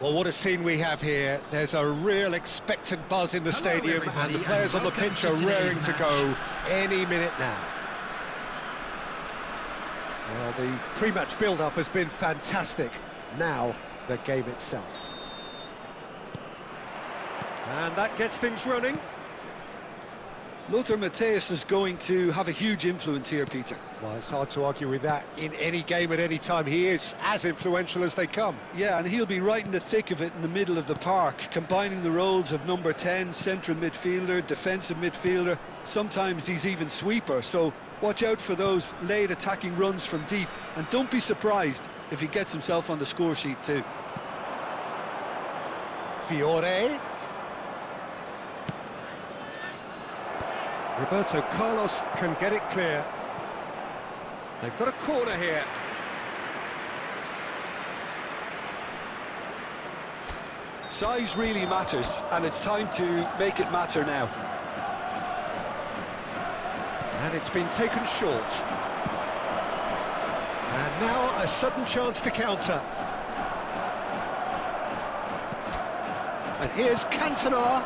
Well, what a scene we have here. There's a real expectant buzz in the stadium, and the players on the pitch are raring to go any minute now. Well, the pre-match build-up has been fantastic. Now, the game itself. And that gets things running. Lothar Matthäus is going to have a huge influence here, Peter. Well, it's hard to argue with that. In any game at any time, he is as influential as they come. Yeah, and he'll be right in the thick of it in the middle of the park, combining the roles of number 10, central midfielder, defensive midfielder. Sometimes he's even sweeper, so watch out for those late attacking runs from deep, and don't be surprised if he gets himself on the score sheet too. Fiore. Roberto Carlos can get it clear. They've got a corner here. Size really matters, and it's time to make it matter now. And it's been taken short. And now a sudden chance to counter. And here's Cantona.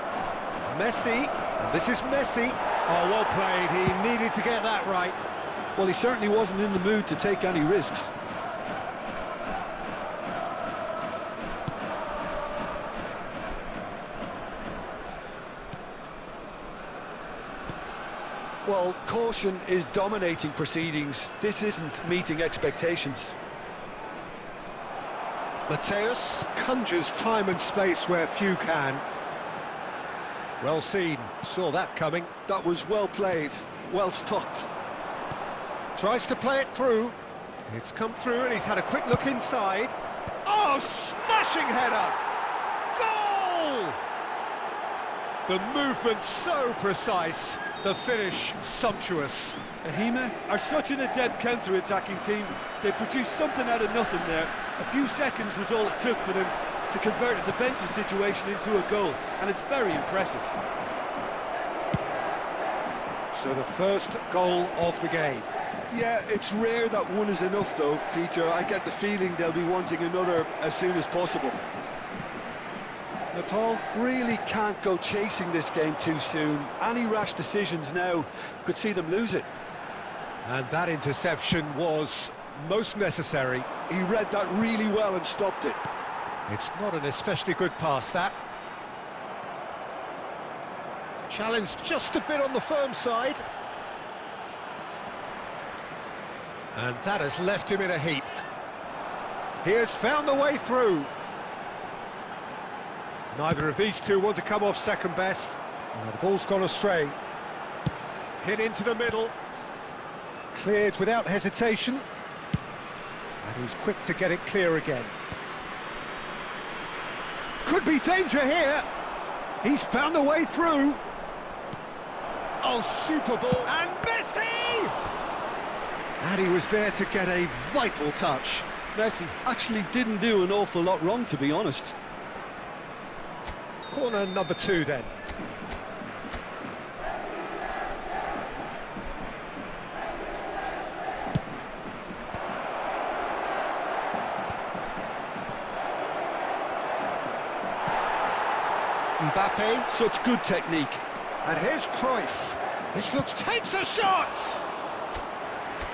Messi. And this is Messi. Oh, well played. He needed to get that right. Well, he certainly wasn't in the mood to take any risks. Well, caution is dominating proceedings. This isn't meeting expectations. Matthäus conjures time and space where few can. Well seen, saw that coming. That was well played, well stopped. Tries to play it through. It's come through and he's had a quick look inside. Oh, smashing header! Goal! The movement so precise, the finish sumptuous. Ahima are such an adept counter-attacking team. They produced something out of nothing there. A few seconds was all it took for them to convert a defensive situation into a goal, and it's very impressive. So the first goal of the game. Yeah, it's rare that one is enough though, Peter. I get the feeling they'll be wanting another as soon as possible. Nepal really can't go chasing this game too soon. Any rash decisions now could see them lose it. And that interception was most necessary. He read that really well and stopped it. It's not an especially good pass, that. Challenged just a bit on the firm side. And that has left him in a heap. He has found the way through. Neither of these two want to come off second best. The ball's gone astray. Hit into the middle. Cleared without hesitation. And he's quick to get it clear again. Could be danger here. He's found the way through. Oh, super ball. And Messi! And he was there to get a vital touch. Messi actually didn't do an awful lot wrong, to be honest. Corner number 2 then. Mbappe. Such good technique. And here's Cruyff. This takes a shot!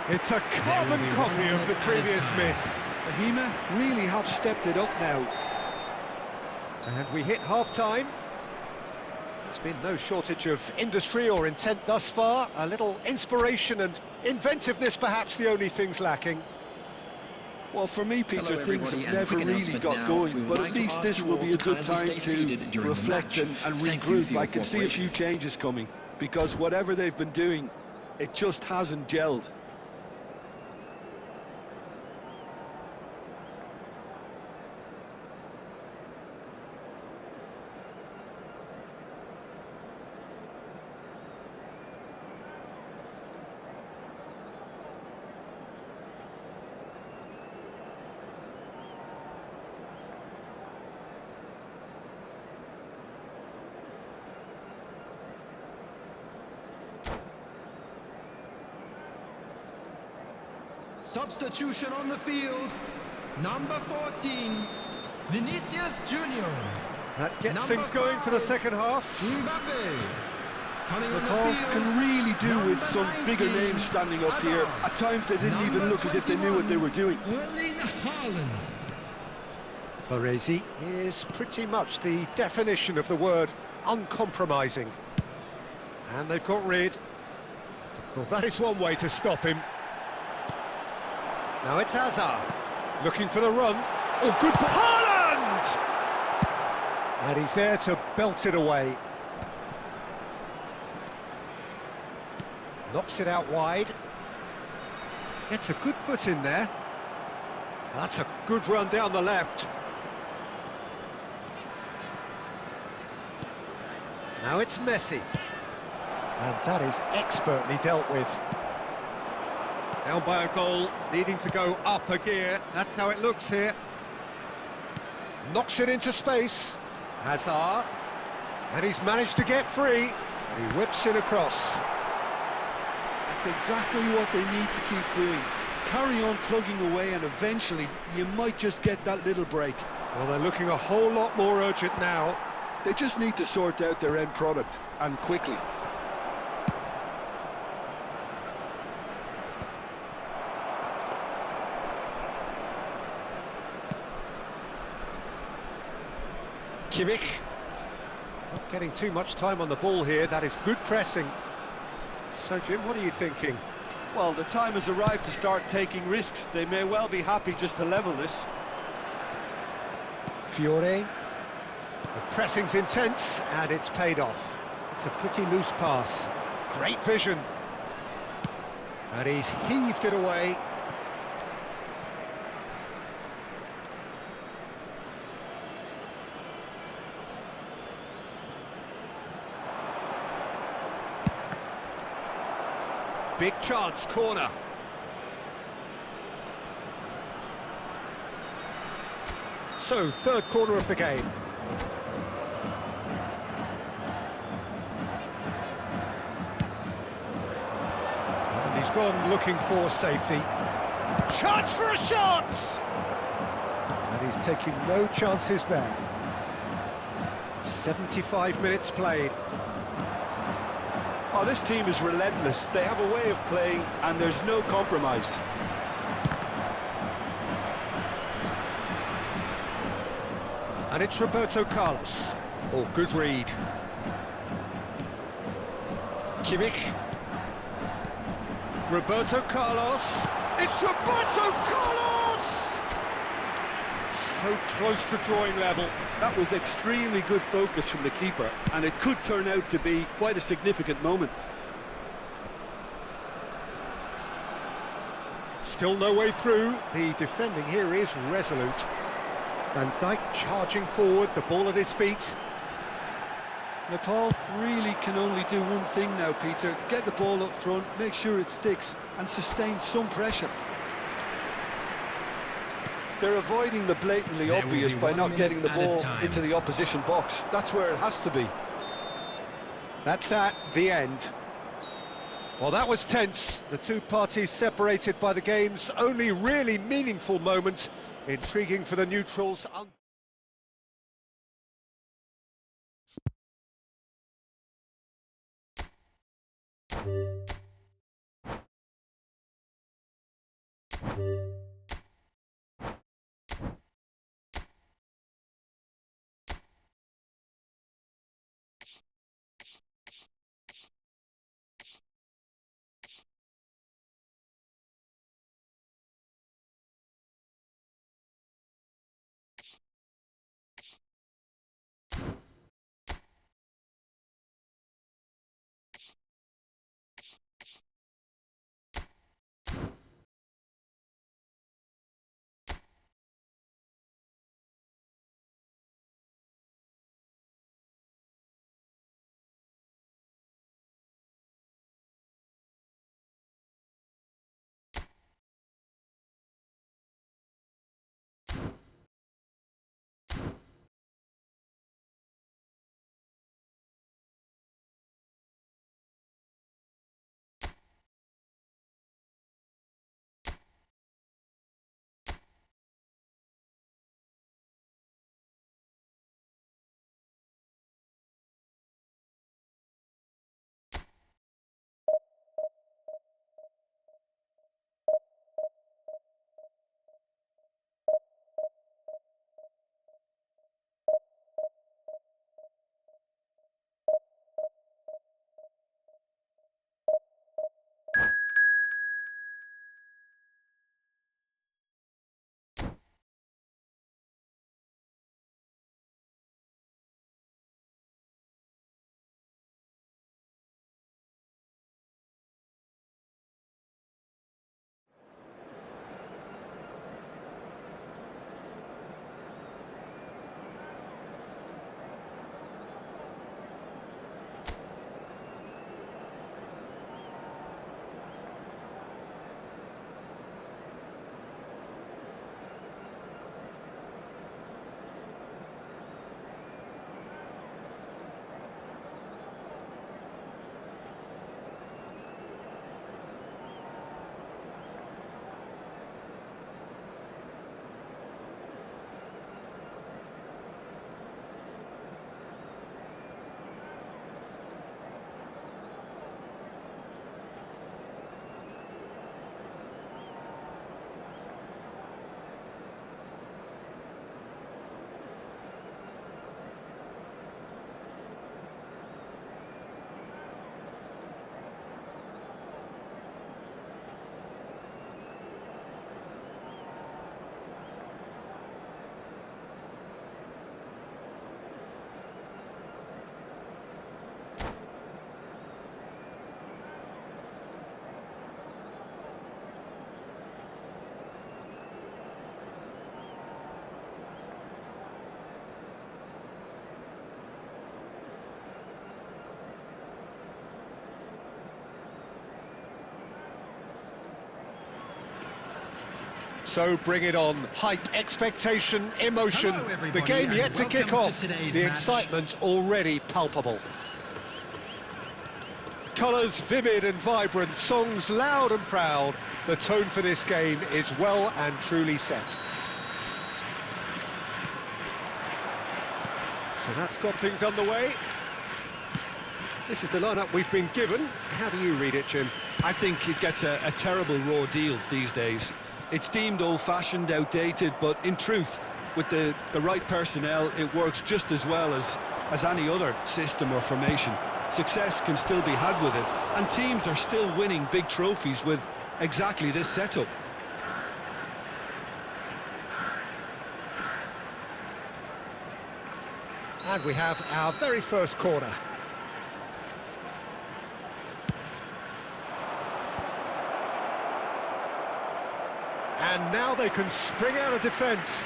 It's a carbon copy of the previous miss. Bahima really have stepped it up now. And we hit half-time. There's been no shortage of industry or intent thus far. A little inspiration and inventiveness, perhaps the only things lacking. Well, for me, Peter, things have never really got going, but at least this will be a good time to reflect and regroup. I can see a few changes coming, because whatever they've been doing, it just hasn't gelled. Substitution on the field, number 14, Vinicius Junior. That gets things going for the second half. Mbappe. Coming on the Nepal field, can really do with some 19, bigger names standing up here. At times they didn't even look as if they knew what they were doing. Erling Haaland. Baresi is pretty much the definition of the word uncompromising. And they've got rid. Well, that is one way to stop him. Now it's Hazard, looking for the run. Oh, good ball. Haaland! And he's there to belt it away. Knocks it out wide. Gets a good foot in there. That's a good run down the left. Now it's Messi. And that is expertly dealt with. Down by a goal, needing to go up a gear. That's how it looks here. Knocks it into space. Hazard. And he's managed to get free. And he whips it across. That's exactly what they need to keep doing. Carry on plugging away and eventually you might just get that little break. Well, they're looking a whole lot more urgent now. They just need to sort out their end product, and quickly. Kimmich. Not getting too much time on the ball here. That is good pressing. So, Jim, what are you thinking? Well, the time has arrived to start taking risks. They may well be happy just to level this. Fiore. The pressing's intense, and it's paid off. It's a pretty loose pass. Great vision. And he's heaved it away. Big chance, corner. So, third corner of the game. He's gone looking for safety. Chance for a shot! And he's taking no chances there. 75 minutes played. Oh, this team is relentless. They have a way of playing, and there's no compromise. And it's Roberto Carlos. Oh, good read. Kimmich. Roberto Carlos. It's Roberto Carlos! So close to drawing level. That was extremely good focus from the keeper, and it could turn out to be quite a significant moment. Still no way through. The defending here is resolute. Van Dijk charging forward, the ball at his feet. Nepal really can only do one thing now, Peter. Get the ball up front, make sure it sticks, and sustain some pressure. They're avoiding the blatantly obvious by not getting the ball into the opposition box. That's where it has to be. That's the end. Well, that was tense. The two parties separated by the game's only really meaningful moment. Intriguing for the neutrals. So bring it on. Hype, expectation, emotion. Hello, The game yet to and kick welcome off. to today's The match. excitement already palpable. Colours vivid and vibrant, songs loud and proud. The tone for this game is well and truly set. So that's got things underway. This is the lineup we've been given. How do you read it, Jim? I think it gets a terrible raw deal these days. It's deemed old-fashioned, outdated, but in truth, with the right personnel, it works just as well as any other system or formation. Success can still be had with it, and teams are still winning big trophies with exactly this setup. And we have our very first corner. And now they can spring out of defence.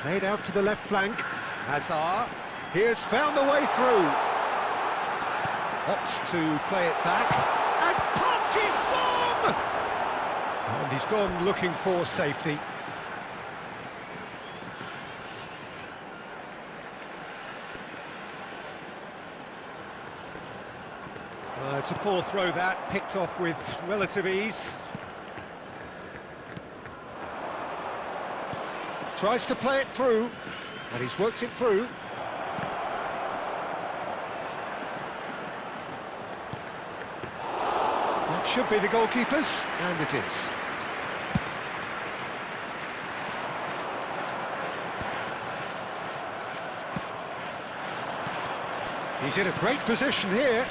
Played out to the left flank. Hazard. He has found a way through. Opts to play it back. And Park Ji-sung! And he's gone looking for safety. It's a poor throw that, picked off with relative ease. Tries to play it through, and he's worked it through. That should be the goalkeeper's, and it is. He's in a great position here,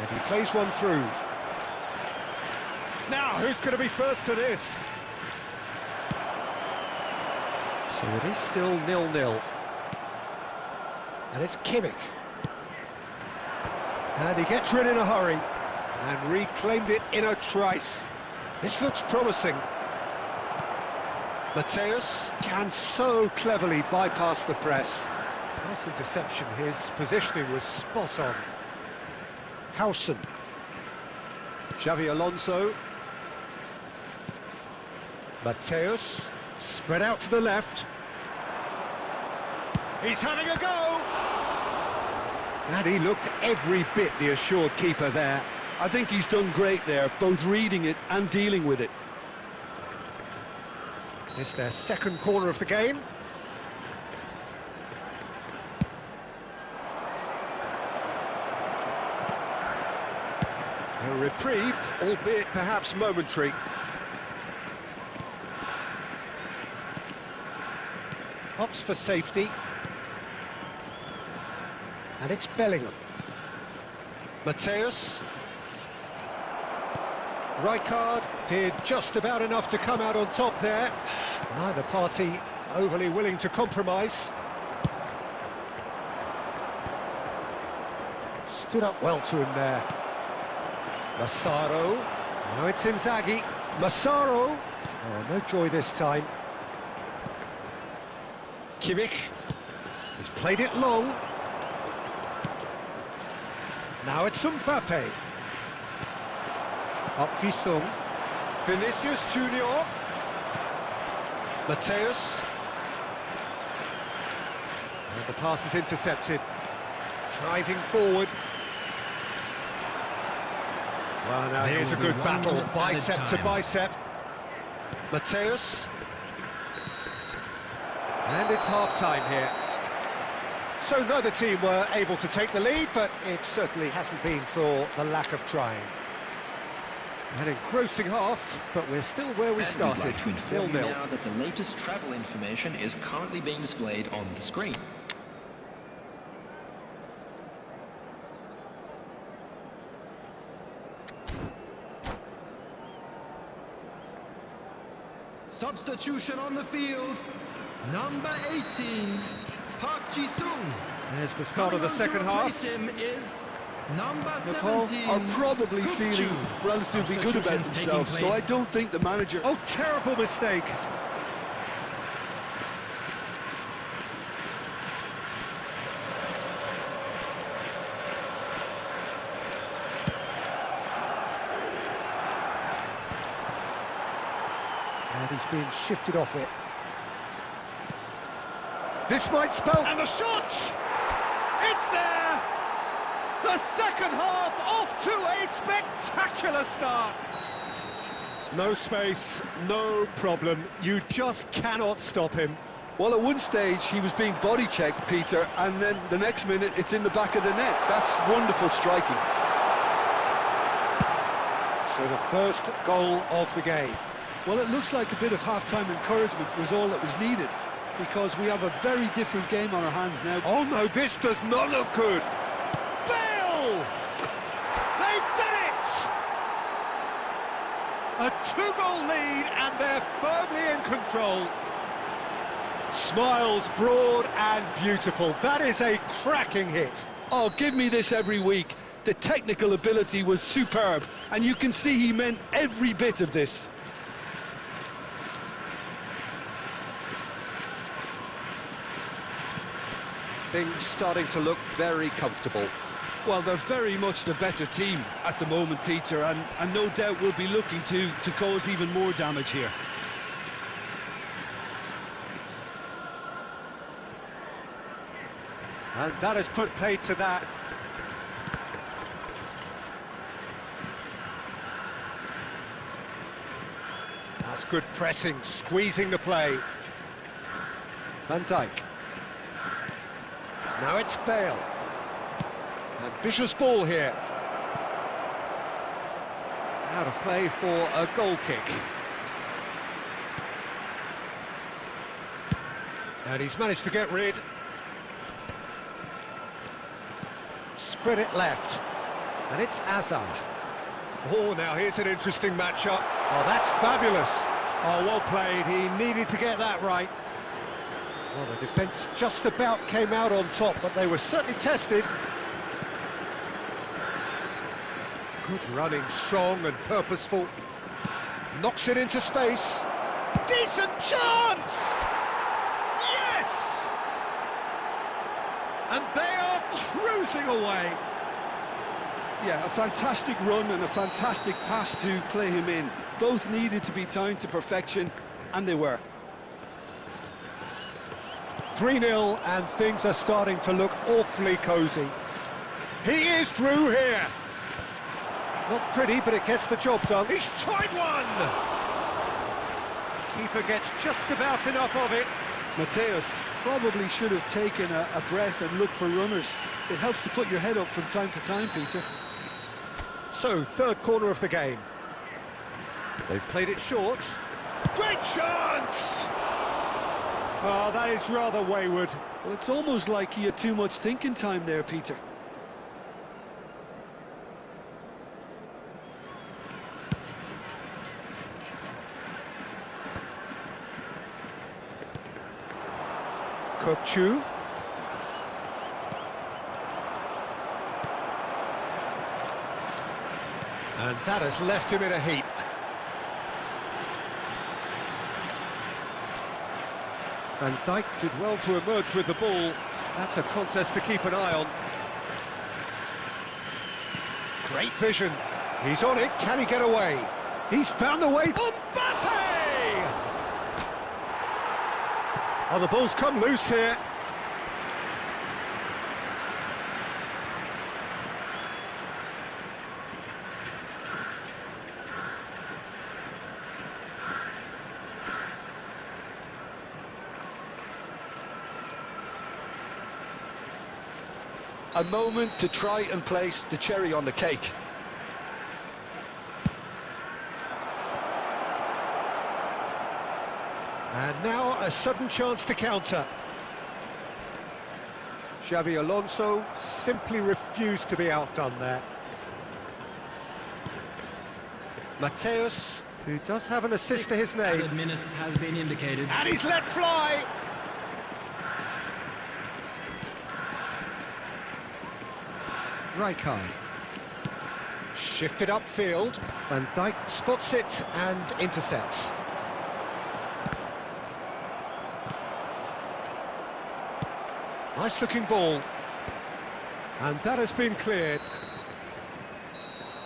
and he plays one through. Now, who's going to be first to this? So it is still 0-0. And it's Kimmich. And he gets rid in a hurry, and reclaimed it in a trice. This looks promising. Mateus can so cleverly bypass the press. Nice interception, his positioning was spot on. Howson. Xavi Alonso. Mateus, spread out to the left. He's having a go! And he looked every bit the assured keeper there. I think he's done great there, both reading it and dealing with it. It's their second corner of the game. A reprieve, albeit perhaps momentary. Opts for safety. And it's Bellingham. Mateus. Rijkaard did just about enough to come out on top there. Neither party overly willing to compromise. Stood up well to him there. Massaro. Now it's Inzaghi. Massaro. Oh, no joy this time. Kimmich. He's played it long. Now it's Mbappe. Up Ji-sung. Vinicius Junior. Mateus. And the pass is intercepted. Driving forward. Well, now here's a good battle, bicep to bicep. Mateus. And it's half-time here. So neither team were able to take the lead, but it certainly hasn't been for the lack of trying. An engrossing half, but we're still where we started, 0-0. Now that the latest travel information is currently being displayed on the screen. Substitution on the field. Number 18, Park Ji-sung. There's the start of the second half. Him is number Nepal 17, are probably feeling relatively good about themselves, so I don't think the manager... Oh, terrible mistake. being shifted off it. This might spell... And the shot! It's there! The second half off to a spectacular start. No space, no problem. You just cannot stop him. Well, at one stage he was being body checked, Peter, and then the next minute it's in the back of the net. That's wonderful striking. So the first goal of the game. Well, it looks like a bit of half-time encouragement was all that was needed, because we have a very different game on our hands now. Oh no, this does not look good. Bale! They've done it! A two-goal lead and they're firmly in control. Smiles broad and beautiful. That is a cracking hit. Oh, give me this every week. The technical ability was superb, and you can see he meant every bit of this. Things starting to look very comfortable. Well, they're very much the better team at the moment, Peter, and no doubt will be looking to cause even more damage here. And that has put paid to that. That's good pressing, squeezing the play. Van Dijk. Now it's Bale. Ambitious ball here. Out of play for a goal kick. And he's managed to get rid. Spread it left. And it's Azar. Oh, now here's an interesting matchup. Oh, that's fabulous. Oh, well played. He needed to get that right. Well, the defence just about came out on top, but they were certainly tested. Good running, strong and purposeful. Knocks it into space. Decent chance! Yes! And they are cruising away. Yeah, a fantastic run and a fantastic pass to play him in. Both needed to be timed to perfection, and they were. 3-0, and things are starting to look awfully cosy. He is through here. Not pretty, but it gets the job done. He's tried one! Keeper gets just about enough of it. Mateus probably should have taken a breath and looked for runners. It helps to put your head up from time to time, Peter. So, third corner of the game. They've played it short. Great chance! Oh, that is rather wayward. Well, it's almost like he had too much thinking time there, Peter. Kokchu. And that has left him in a heap. Van Dijk did well to emerge with the ball. That's a contest to keep an eye on. Great vision. He's on it. Can he get away? He's found a way. Mbappe! Oh, the ball's come loose here. A moment to try and place the cherry on the cake. And now a sudden chance to counter. Xabi Alonso simply refused to be outdone there. Mateus, who does have an assist to his name. Added minutes has been indicated. And he's let fly! Rijkaard. Shifted upfield. Van Dijk spots it and intercepts. Nice looking ball. And that has been cleared.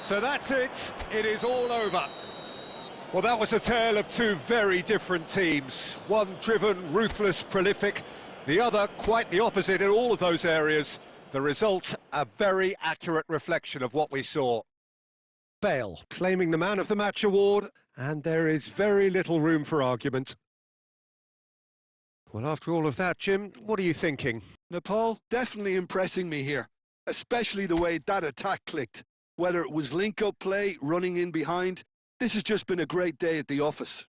So that's it. It is all over. Well, that was a tale of two very different teams. One driven, ruthless, prolific. The other quite the opposite in all of those areas. The result, a very accurate reflection of what we saw. Bale claiming the Man of the Match award, and there is very little room for argument. Well, after all of that, Jim, what are you thinking? Nepal definitely impressing me here, especially the way that attack clicked. Whether it was link-up play, running in behind, this has just been a great day at the office.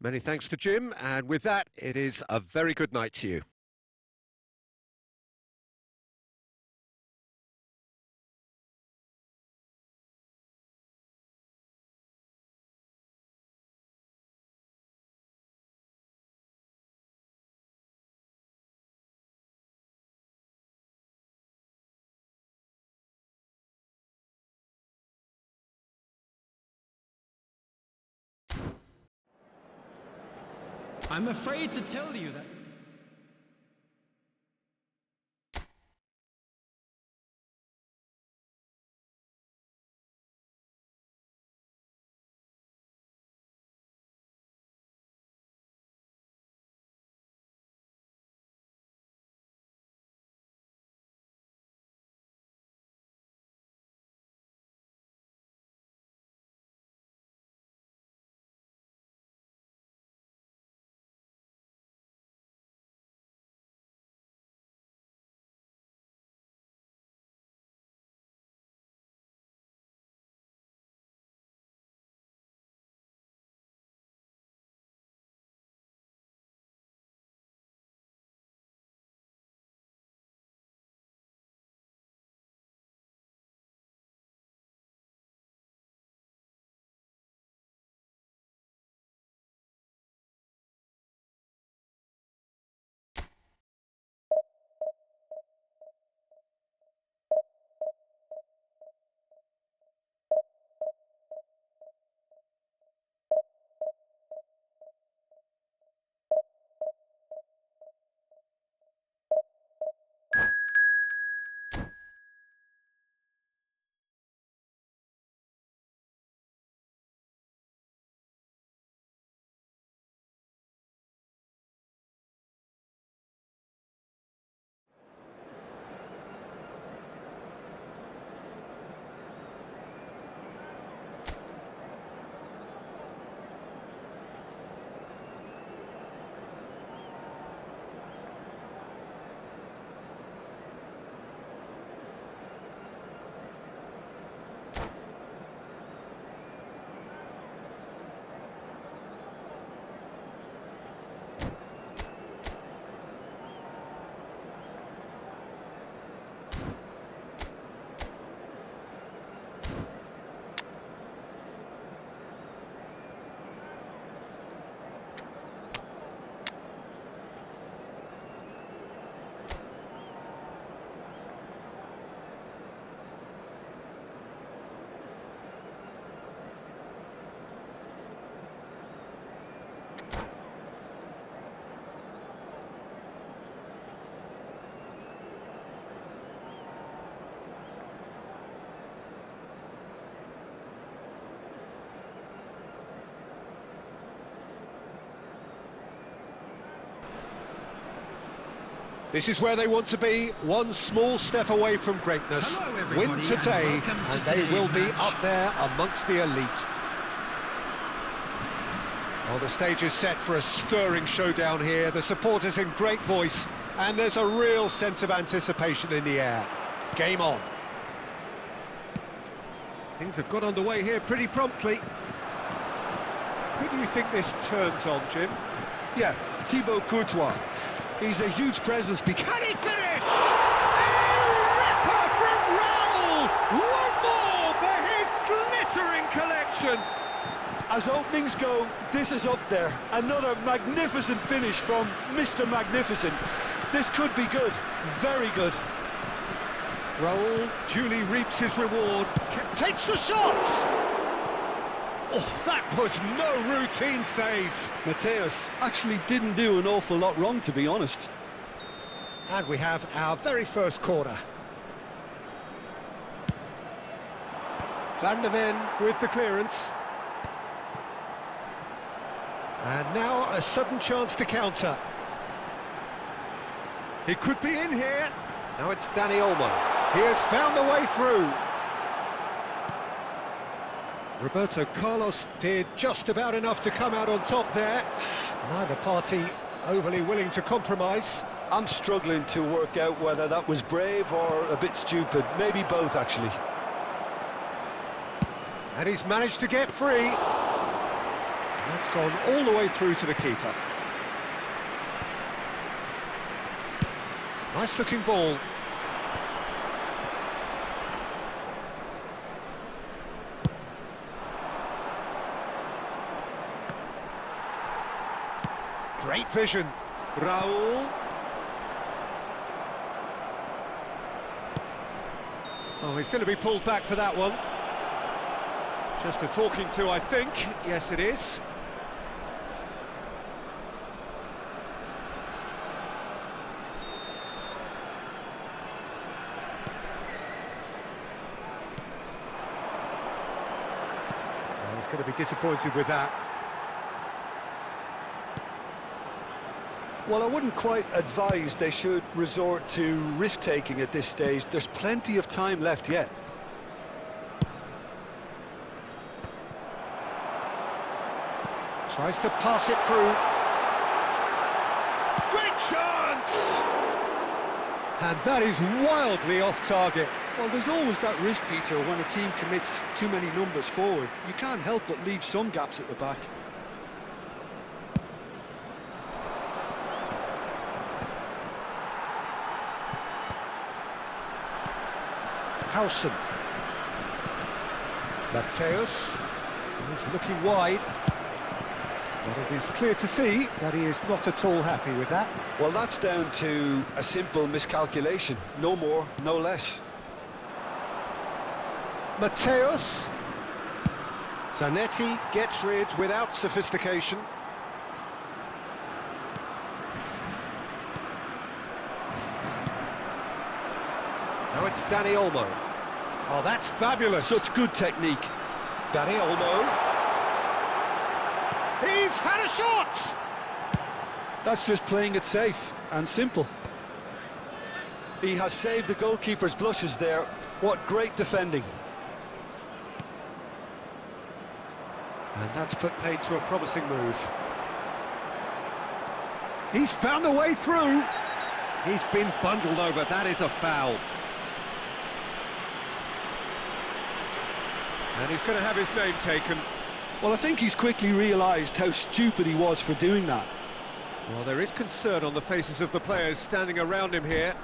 Many thanks to Jim, and with that, it is a very good night to you. I'm afraid to tell you that... This is where they want to be, one small step away from greatness. Hello, everybody, Win today, and welcome to and they will be today's match. up there amongst the elite. Well, the stage is set for a stirring showdown here. The supporters in great voice, and there's a real sense of anticipation in the air. Game on. Things have got underway here pretty promptly. Who do you think this turns on, Jim? Yeah, Thibaut Courtois. He's a huge presence because... Can he finish? A ripper from Raul! One more for his glittering collection! As openings go, this is up there. Another magnificent finish from Mr. Magnificent. This could be good, very good. Raul duly reaps his reward, takes the shot! Oh, that was no routine save. Mateus actually didn't do an awful lot wrong, to be honest. And we have our very first corner. Van der Ven with the clearance. And now a sudden chance to counter. He could be in here. Now it's Dani Olmo. He has found the way through. Roberto Carlos did just about enough to come out on top there. Neither party overly willing to compromise. I'm struggling to work out whether that was brave or a bit stupid. Maybe both, actually. And he's managed to get free. And that's gone all the way through to the keeper. Nice looking ball. Great vision. Raul. Oh, he's going to be pulled back for that one. Just a talking to, I think. Yes, it is. Oh, he's going to be disappointed with that. Well, I wouldn't quite advise they should resort to risk-taking at this stage. There's plenty of time left yet. Tries to pass it through. Great chance! And that is wildly off target. Well, there's always that risk, Peter, when a team commits too many numbers forward. You can't help but leave some gaps at the back. Howson. Mateus. He's looking wide. But it is clear to see that he is not at all happy with that. Well, that's down to a simple miscalculation. No more, no less. Mateus. Zanetti gets rid without sophistication. Now it's Dani Olmo. Oh, that's fabulous. Such good technique. Dani Olmo. He's had a shot! That's just playing it safe and simple. He has saved the goalkeeper's blushes there. What great defending. And that's put paid to a promising move. He's found a way through. He's been bundled over. That is a foul. And he's going to have his name taken. Well, I think he's quickly realised how stupid he was for doing that. Well, there is concern on the faces of the players standing around him here.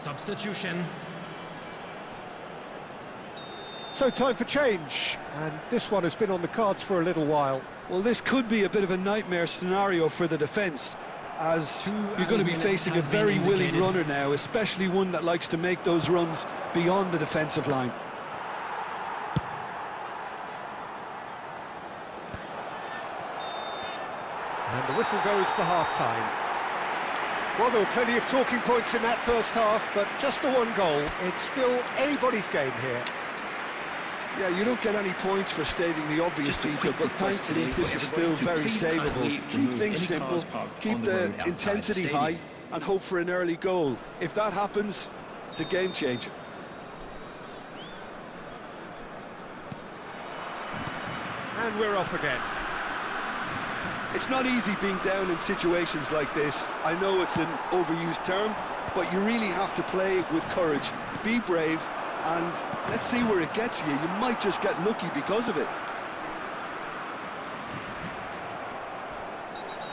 Substitution. So time for change, and this one has been on the cards for a little while. Well, this could be a bit of a nightmare scenario for the defence, as you're going to be facing a very willing runner now, especially one that likes to make those runs beyond the defensive line. And the whistle goes for half-time. Well, there were plenty of talking points in that first half, but just the one goal. It's still anybody's game here. Yeah, you don't get any points for stating the obvious, Peter, but thankfully this is still very savable. Keep things simple, keep the intensity high, and hope for an early goal. If that happens, it's a game changer. And we're off again. It's not easy being down in situations like this. I know it's an overused term, but you really have to play with courage. Be brave, and let's see where it gets you. You might just get lucky because of it.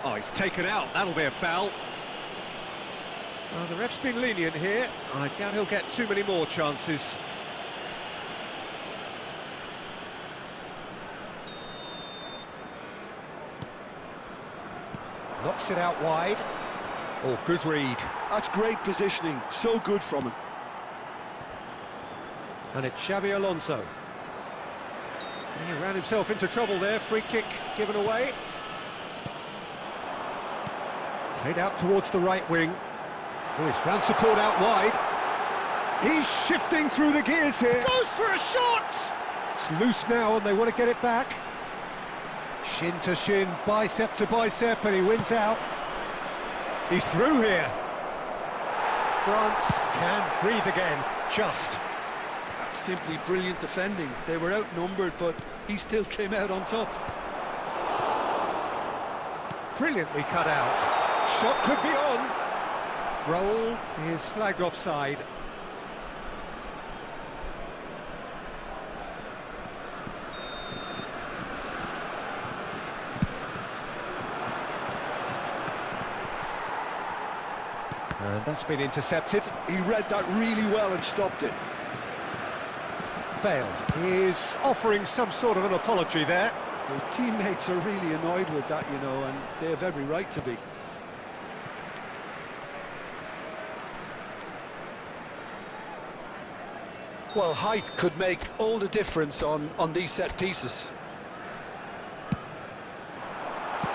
Oh, he's taken out. That'll be a foul. Well, the ref's been lenient here. I doubt he'll get too many more chances. Knocks it out wide. Oh, good read. That's great positioning, so good from him. And it's Xabi Alonso. He ran himself into trouble there, free kick given away. Played out towards the right wing. Oh, he's found support out wide. He's shifting through the gears here. Goes for a shot! It's loose now and they want to get it back. Shin to shin, bicep to bicep, and he wins out. He's through here. France can breathe again, just. That's simply brilliant defending. They were outnumbered, but he still came out on top. Brilliantly cut out. Shot could be on. Roll is flagged offside. And that's been intercepted. He read that really well and stopped it. Bale is offering some sort of an apology there. His teammates are really annoyed with that, you know, and they have every right to be. Well, height could make all the difference on these set pieces.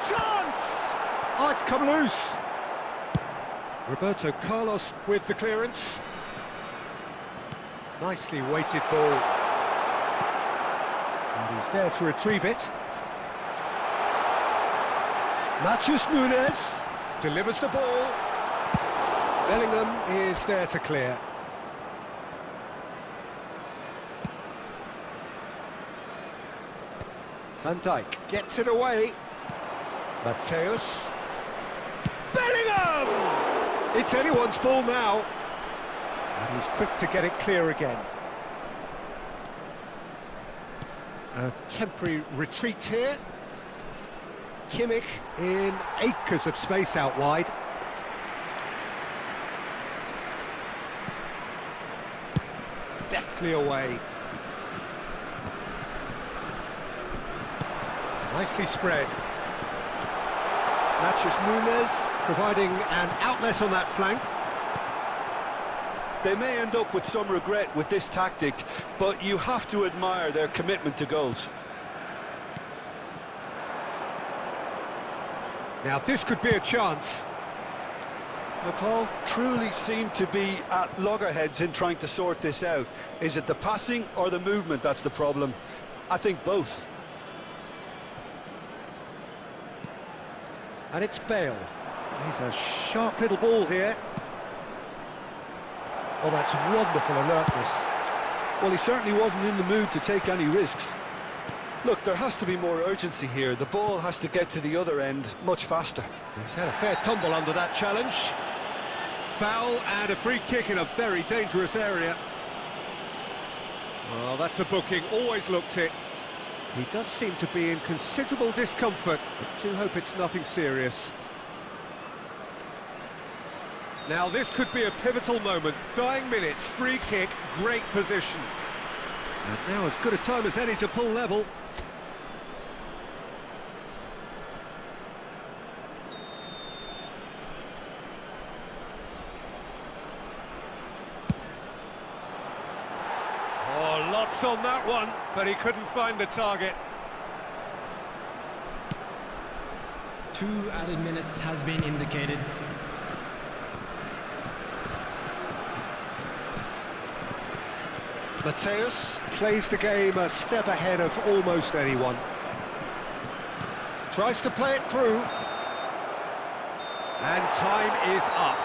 Chance! Oh, it's come loose. Roberto Carlos with the clearance. Nicely weighted ball. And he's there to retrieve it. Matheus Nunes delivers the ball. Bellingham is there to clear. Van Dijk gets it away. Mateus. Bellingham! It's anyone's ball now. And he's quick to get it clear again. A temporary retreat here. Kimmich in acres of space out wide. Deftly away. Nicely spread. Matheus Nunes providing an outlet on that flank. They may end up with some regret with this tactic, but you have to admire their commitment to goals. Now this could be a chance. Nepal truly seem to be at loggerheads in trying to sort this out. Is it the passing or the movement that's the problem? I think both. And it's Bale. He's a sharp little ball here. Oh, that's wonderful alertness. Well, he certainly wasn't in the mood to take any risks. Look, there has to be more urgency here. The ball has to get to the other end much faster. He's had a fair tumble under that challenge. Foul and a free kick in a very dangerous area. Well, that's a booking, always looked it. He does seem to be in considerable discomfort, but do hope it's nothing serious. Now this could be a pivotal moment. Dying minutes, free kick, great position. And now as good a time as any to pull level. Oh, lots on that one, but he couldn't find the target. 2 added minutes has been indicated. Mateus plays the game a step ahead of almost anyone. Tries to play it through. And time is up.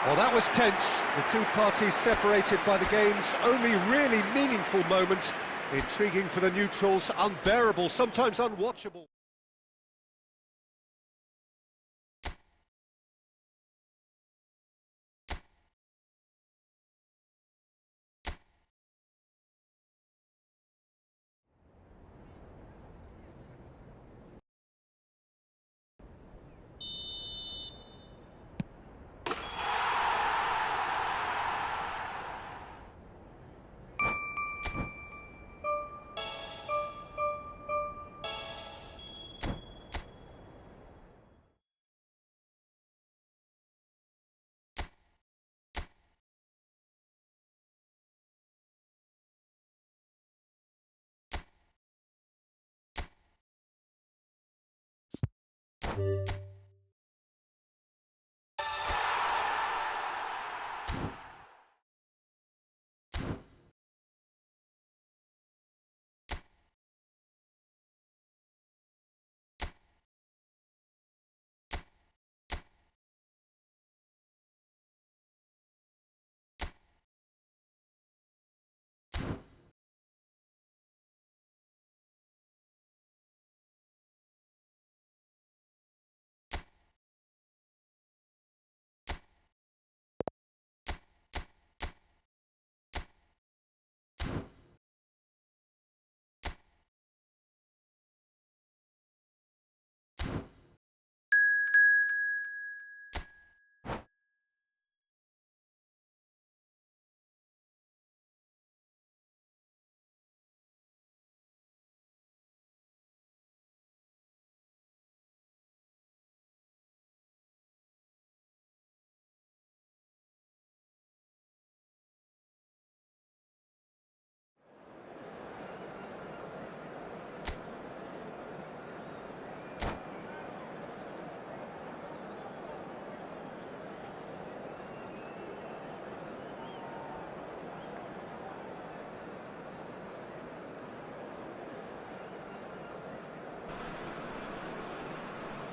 Well, that was tense. The two parties separated by the game's only really meaningful moment. Intriguing for the neutrals, unbearable, sometimes unwatchable.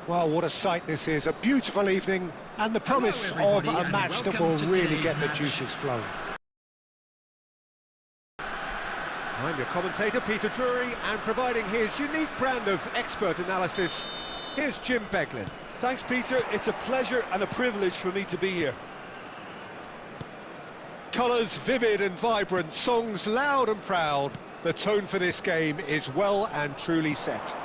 Well, what a sight this is. A beautiful evening and the promise of a match that will really get the juices flowing. I'm your commentator, Peter Drury, and providing his unique brand of expert analysis, here's Jim Beglin. Thanks, Peter. It's a pleasure and a privilege for me to be here. Colours vivid and vibrant, songs loud and proud. The tone for this game is well and truly set.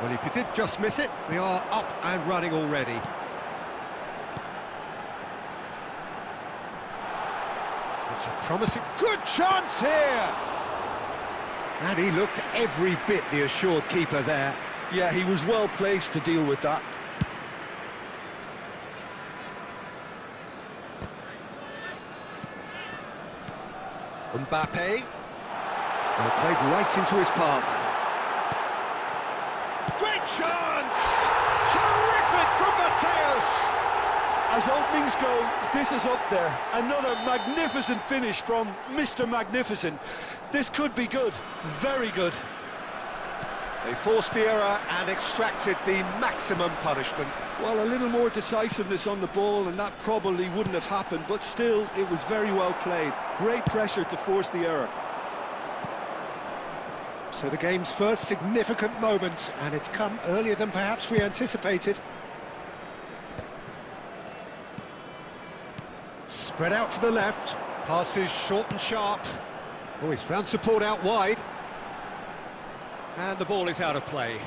Well, if you did just miss it, we are up and running already. It's a promising... Good chance here! And he looked every bit the assured keeper there. Yeah, he was well placed to deal with that. Mbappe. Well, played right into his path. Great chance! Terrific from Mateus! As openings go, this is up there. Another magnificent finish from Mr. Magnificent. This could be good, very good. They forced the error and extracted the maximum punishment. Well, a little more decisiveness on the ball and that probably wouldn't have happened, but still, it was very well played. Great pressure to force the error. So the game's first significant moment, and it's come earlier than perhaps we anticipated. Spread out to the left, passes short and sharp. Oh, he's found support out wide. And the ball is out of play.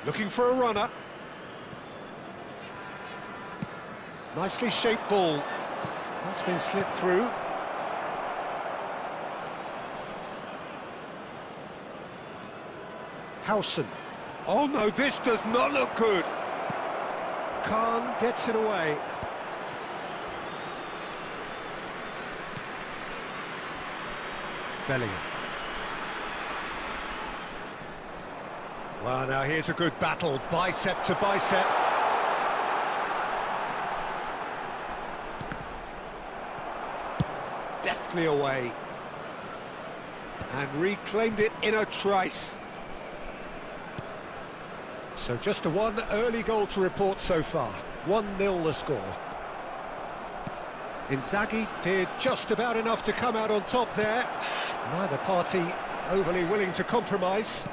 Looking for a runner. Nicely shaped ball. That's been slipped through. Howson. Oh no, this does not look good. Khan gets it away. Bellingham. Well, now here's a good battle, bicep to bicep. Deftly away. And reclaimed it in a trice. So just a one early goal to report so far. 1-0 the score. Inzaghi did just about enough to come out on top there. Neither party overly willing to compromise.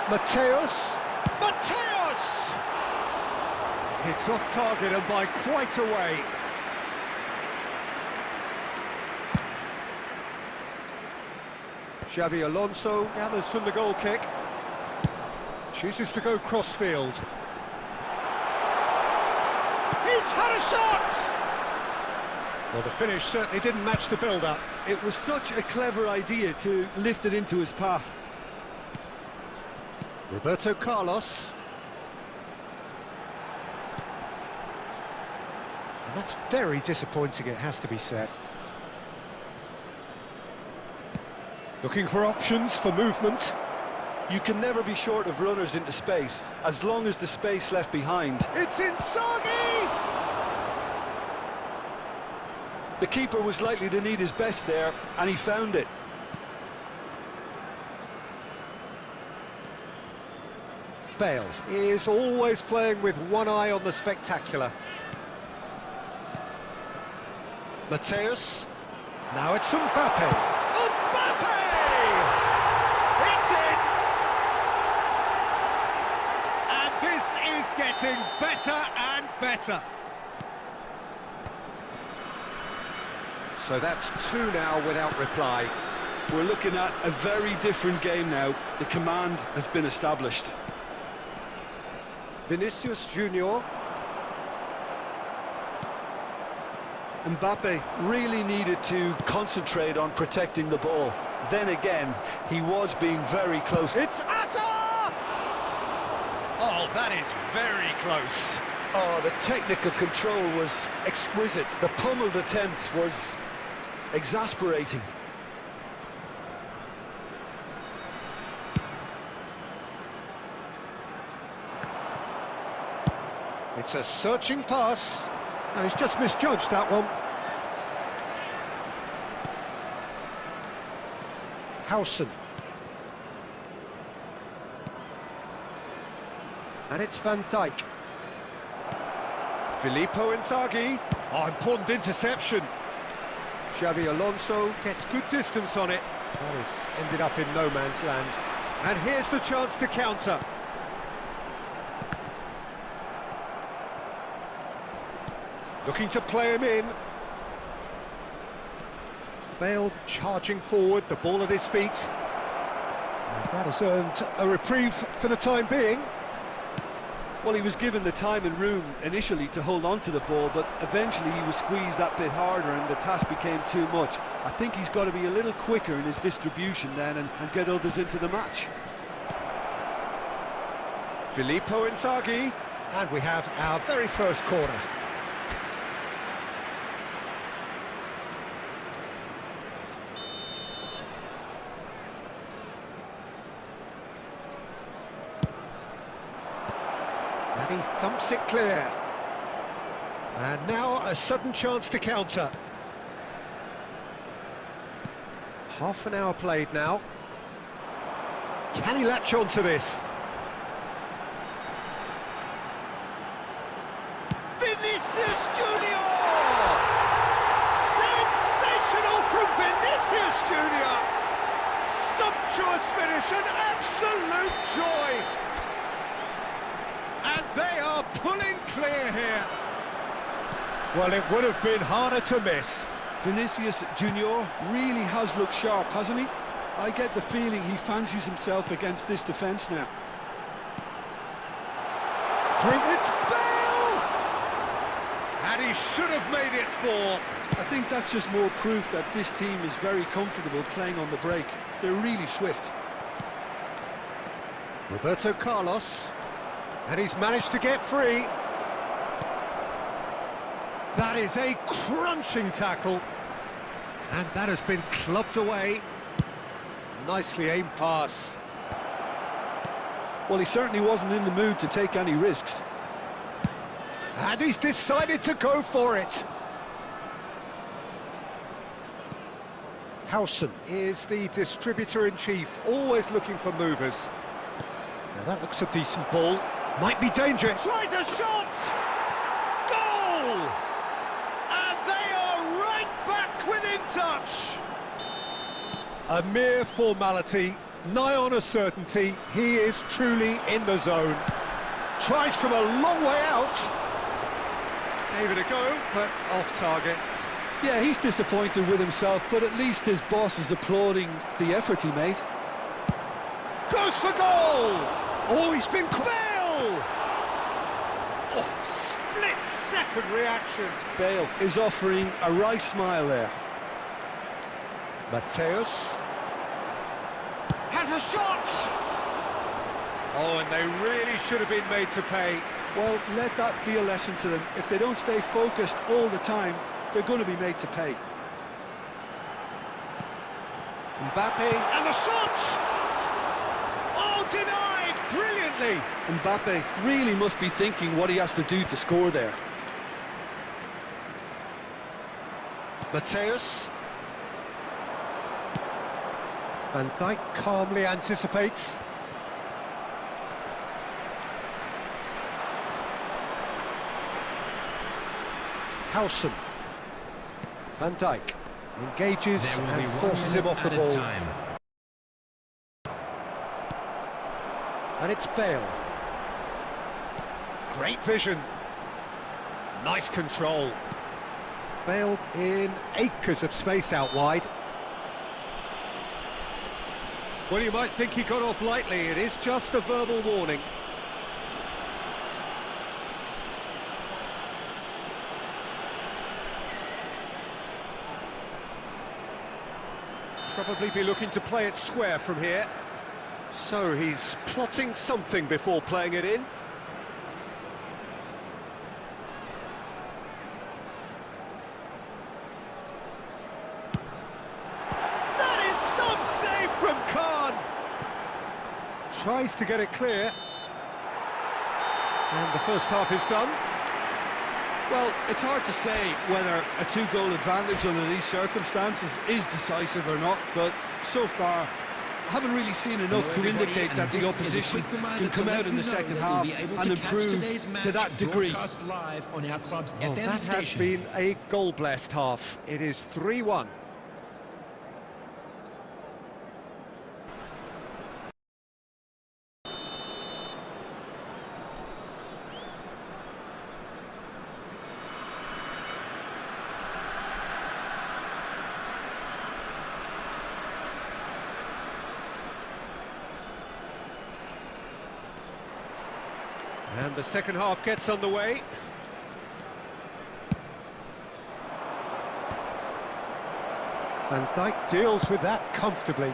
Mateus! Mateus! It's off target and by quite a way. Xabi Alonso gathers from the goal kick. Chooses to go cross-field. He's had a shot! Well, the finish certainly didn't match the build-up. It was such a clever idea to lift it into his path. Roberto Carlos. And that's very disappointing, it has to be said. Looking for options for movement. You can never be short of runners into space, as long as the space left behind. It's Inzaghi! The keeper was likely to need his best there, and he found it. Bale is always playing with one eye on the spectacular. Mateus. Now it's Mbappe. Mbappe! It's in! And this is getting better and better. So that's two now without reply. We're looking at a very different game now. The command has been established. Vinicius Junior. Mbappe really needed to concentrate on protecting the ball. Then again, he was being very close. It's Asa! Oh, that is very close. Oh, the technical control was exquisite. The pummeled attempt was exasperating. It's a searching pass. No, he's just misjudged that one. Howson. And it's Van Dijk. Filippo Inzaghi. Oh, important interception. Xabi Alonso gets good distance on it. That has ended up in no man's land. And here's the chance to counter. Looking to play him in. Bale charging forward, the ball at his feet. And that has earned a reprieve for the time being. Well, he was given the time and room initially to hold on to the ball, but eventually he was squeezed that bit harder and the task became too much. I think he's got to be a little quicker in his distribution then and get others into the match. Filippo Inzaghi. And we have our very first corner. And he thumps it clear. And now a sudden chance to counter. Half an hour played now. Can he latch on to this? Vinicius Junior! Sensational from Vinicius Junior! Sumptuous finish, an absolute joy! And they are pulling clear here. Well, it would have been harder to miss. Vinicius Junior really has looked sharp, hasn't he? I get the feeling he fancies himself against this defence now. It's Bale! And he should have made it four. I think that's just more proof that this team is very comfortable playing on the break. They're really swift. Roberto Carlos. And he's managed to get free. That is a crunching tackle. And that has been clubbed away. Nicely aimed pass. Well, he certainly wasn't in the mood to take any risks. And he's decided to go for it. Howson is the distributor-in-chief, always looking for movers. Now that looks a decent ball. Might be dangerous. Tries a shot! Goal! And they are right back within touch. A mere formality, nigh on a certainty. He is truly in the zone. Tries from a long way out. Gave it a go, but off target. Yeah, he's disappointed with himself, but at least his boss is applauding the effort he made. Goes for goal! Oh, he's been Bale! Oh, split-second reaction. Bale is offering a wry smile there. Mateus has a shot! Oh, and they really should have been made to pay. Well, let that be a lesson to them. If they don't stay focused all the time, they're going to be made to pay. Mbappe, and the shot! Oh, denied brilliantly! Mbappe really must be thinking what he has to do to score there. Mateus. Van Dijk calmly anticipates. Howson. Van Dijk engages and forces him off the ball. And it's Bale. Great vision. Nice control. Bale in acres of space out wide. Well, you might think he got off lightly. It is just a verbal warning. Probably be looking to play it square from here. So he's plotting something before playing it in. That is some save from Khan. Tries to get it clear. And the first half is done. Well, it's hard to say whether a two-goal advantage under these circumstances is decisive or not, but so far I haven't really seen enough to indicate that the opposition can come out in the second half and improve to that degree. Well, that has been a goal-blessed half. It is 3-1. And the second half gets underway. Van Dijk deals with that comfortably.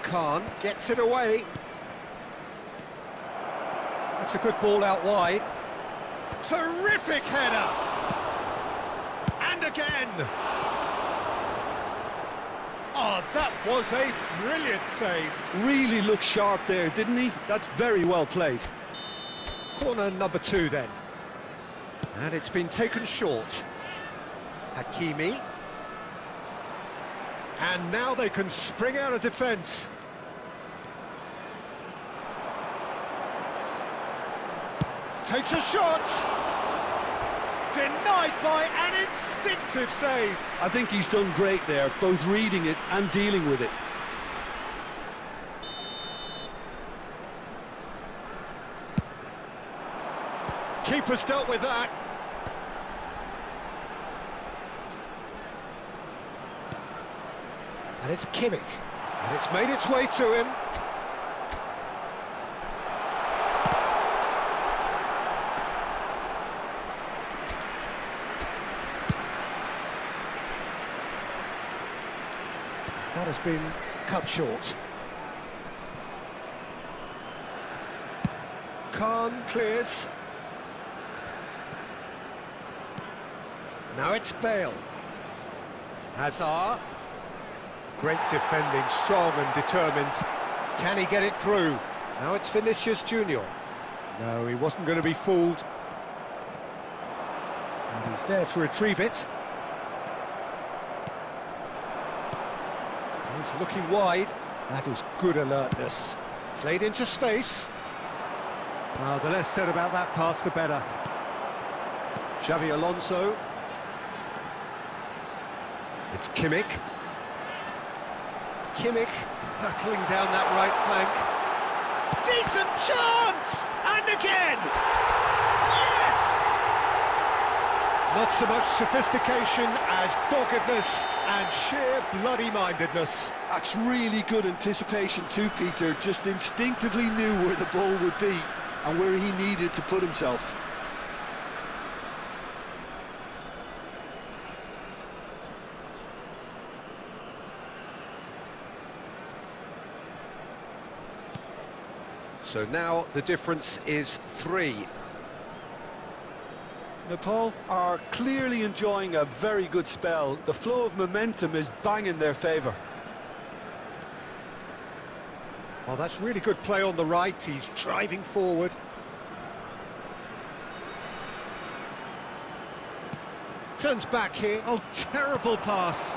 Khan gets it away. That's a good ball out wide. Terrific header! And again! Oh, that was a brilliant save. Really looked sharp there, didn't he? That's very well played. Corner number 2 then. And it's been taken short. Hakimi. And now they can spring out of defence. Takes a shot. Denied by an instinctive save. I think he's done great there, both reading it and dealing with it. Keeper's dealt with that. And it's Kimmich. And it's made its way to him. That has been cut short. Khan clears. Now it's Bale. Hazard. Great defending, strong and determined. Can he get it through? Now it's Vinicius Junior. No, he wasn't going to be fooled. And he's there to retrieve it. He's looking wide. That is good alertness. Played into space. Well, the less said about that pass, the better. Xavi Alonso. It's Kimmich. Kimmich hurtling down that right flank. Decent chance! And again! Yes! Not so much sophistication as doggedness and sheer bloody-mindedness. That's really good anticipation too, Peter. Just instinctively knew where the ball would be and where he needed to put himself. So now the difference is 3. Nepal are clearly enjoying a very good spell. The flow of momentum is bang in their favour. Well, that's really good play on the right. He's driving forward. Turns back here. Oh, terrible pass.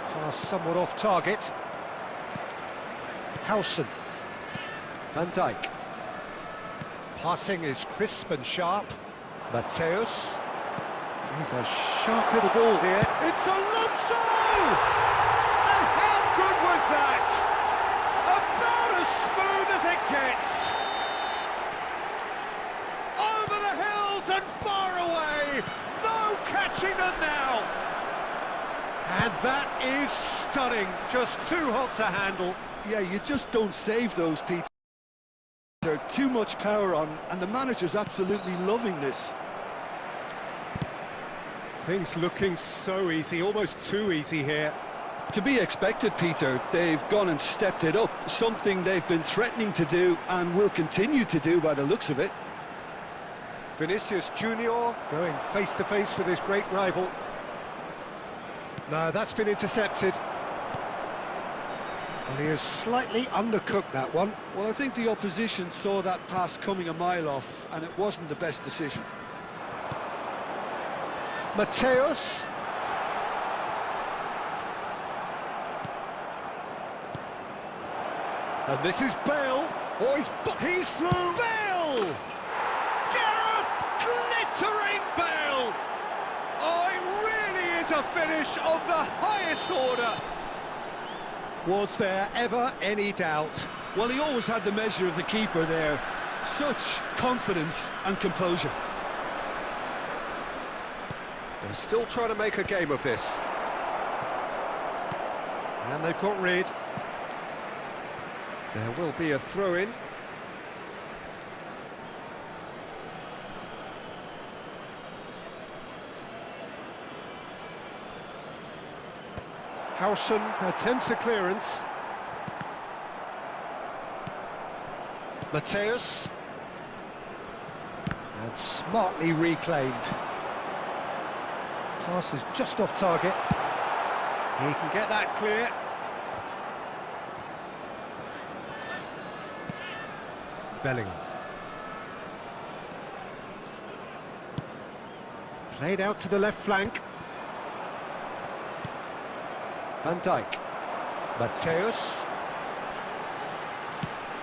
Pass somewhat off target. Howson. Van Dijk. Passing is crisp and sharp. Mateus. He's a sharp little ball here. It's Alonso! And how good was that? About as smooth as it gets. Over the hills and far away. No catching them now. And that is stunning. Just too hot to handle. Yeah, you just don't save those, Pete. There's too much power on, and the manager's absolutely loving this. Things looking so easy, almost too easy here. To be expected, Peter. They've gone and stepped it up, something they've been threatening to do and will continue to do by the looks of it. Vinicius Junior going face-to-face with his great rival. No, that's been intercepted. And he has slightly undercooked that one. Well, I think the opposition saw that pass coming a mile off, and it wasn't the best decision. Mateus. And this is Bale. Oh, he's through. Bale! Gareth glittering Bale! Oh, it really is a finish of the highest order. Was there ever any doubt? Well, he always had the measure of the keeper there. Such confidence and composure. They're still trying to make a game of this. And they've got rid. There will be a throw-in. Howson attempts a clearance. Mateus. And smartly reclaimed. Pass is just off target. He can get that clear. Bellingham. Played out to the left flank. Van Dijk. Mateus.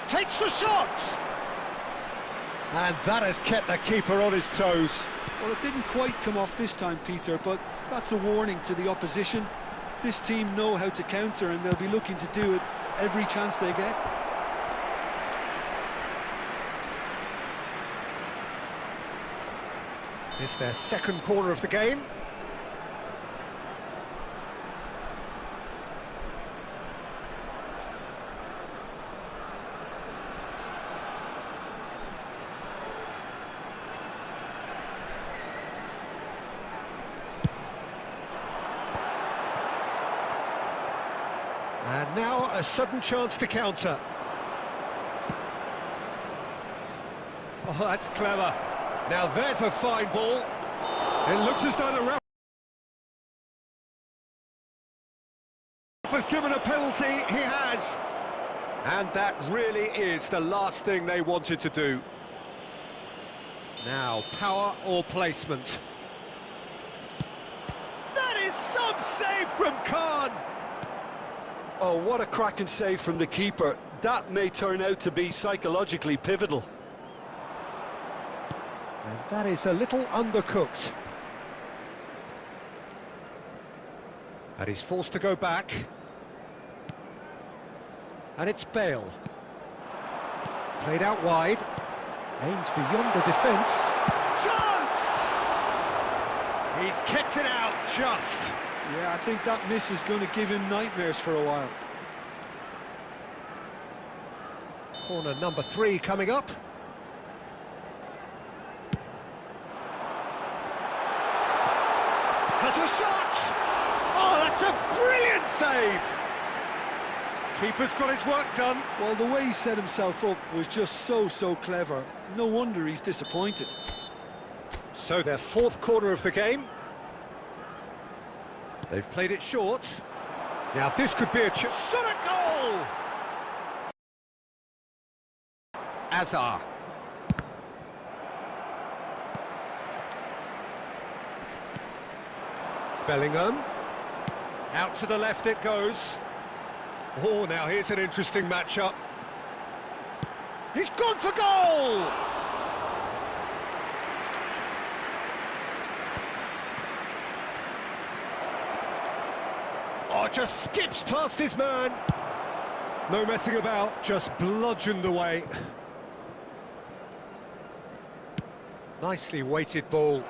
Takes the shot! And that has kept the keeper on his toes. Well, it didn't quite come off this time, Peter, but that's a warning to the opposition. This team know how to counter, and they'll be looking to do it every chance they get. It's their second corner of the game. And now a sudden chance to counter. Oh, that's clever. Now there's a fine ball. It looks as though the ref has given a penalty. He has. And that really is the last thing they wanted to do. Now, power or placement. That is some save from Khan. Oh, what a cracking save from the keeper. That may turn out to be psychologically pivotal. And that is a little undercooked. And he's forced to go back. And it's Bale. Played out wide. Aims beyond the defence. Chance! He's kept it out just. Yeah, I think that miss is going to give him nightmares for a while. Corner number 3 coming up. Has a shot! Oh, that's a brilliant save! Keeper's got his work done. Well, the way he set himself up was just so clever. No wonder he's disappointed. So their fourth corner of the game. They've played it short. Now this could be a shot at goal! Azar. Bellingham. Out to the left it goes. Oh, now here's an interesting matchup. He's gone for goal! Oh, just skips past his man. No messing about, just bludgeoned away. Nicely weighted ball.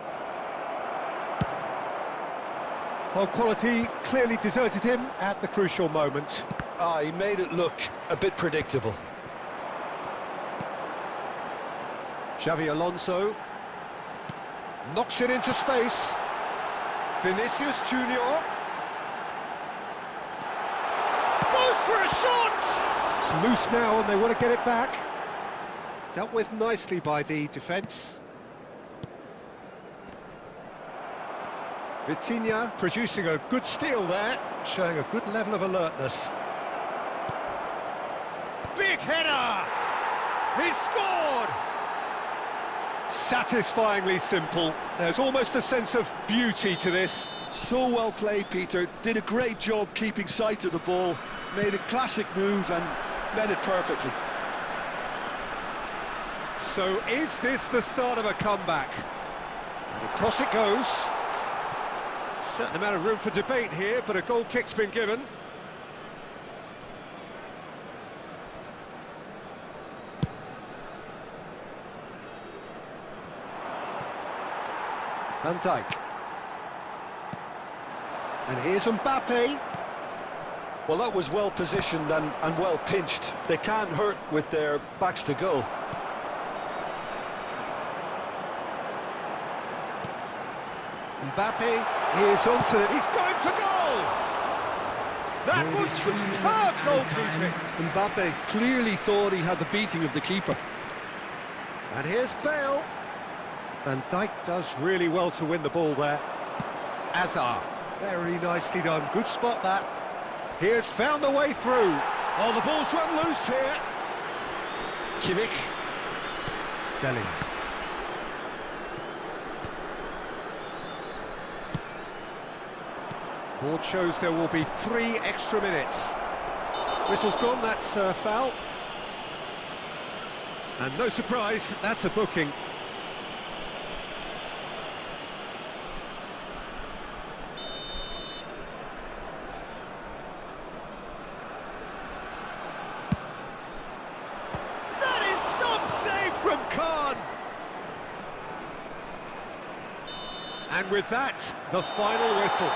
Well, quality clearly deserted him at the crucial moment. He made it look a bit predictable. Xavi Alonso knocks it into space. Vinicius Junior goes for a shot! It's loose now and they want to get it back. Dealt with nicely by the defence. Vitinha producing a good steal there, showing a good level of alertness. Big header! He scored! Satisfyingly simple. There's almost a sense of beauty to this. So well played, Peter. Did a great job keeping sight of the ball. Made a classic move and met it perfectly. So is this the start of a comeback? And across it goes. Certain amount of room for debate here, but a goal kick's been given. Van Dijk. And here's Mbappe. Well, that was well positioned and well pinched. They can't hurt with their backs to goal. Mbappe is onto it. He's going for goal! That was superb goalkeeping. Mbappe clearly thought he had the beating of the keeper. And here's Bale. Van Dijk does really well to win the ball there. Azar, very nicely done. Good spot that. Here's found the way through. Oh, the ball's run loose here. Kimmich. Bellingham. Board shows there will be 3 extra minutes. Whistle's gone, that's a foul. And no surprise, that's a booking. That is some save from Khan. And with that, the final whistle.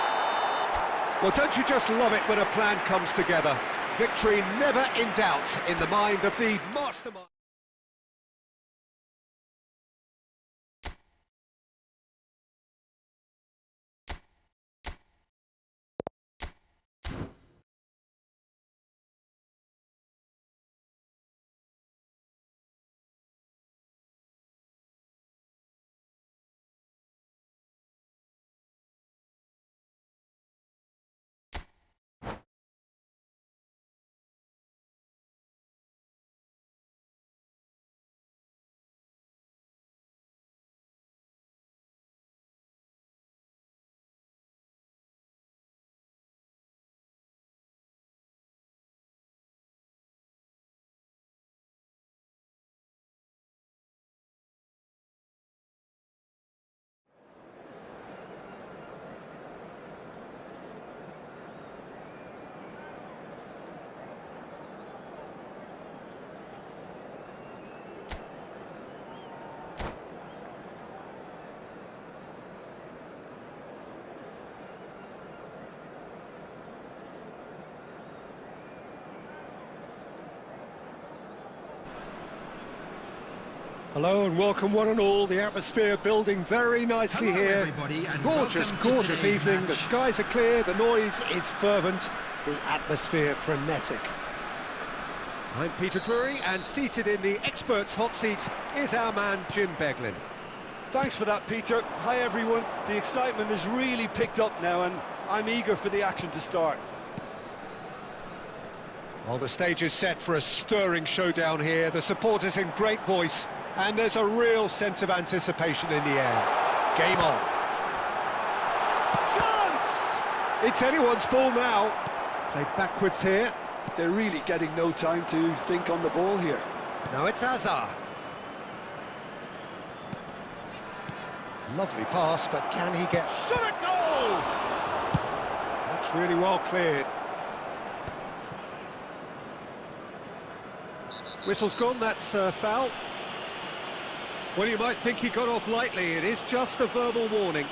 Well, don't you just love it when a plan comes together? Victory never in doubt in the mind of the mastermind. Hello and welcome one and all. The atmosphere building very nicely here. Everybody, and Gorgeous, welcome to gorgeous today's evening. match. The skies are clear, the noise is fervent, the atmosphere frenetic. I'm Peter Drury, and seated in the experts' hot seat is our man Jim Beglin. Thanks for that, Peter. Hi, everyone. The excitement has really picked up now, and I'm eager for the action to start. Well, the stage is set for a stirring showdown here. The supporters in great voice, and there's a real sense of anticipation in the air. Game on. Chance! It's anyone's ball now. Played backwards here. They're really getting no time to think on the ball here. Now it's Hazard. Lovely pass, but can he get... Shot at goal! That's really well cleared. Whistle's gone, that's foul. Well, you might think he got off lightly. It is just a verbal warning.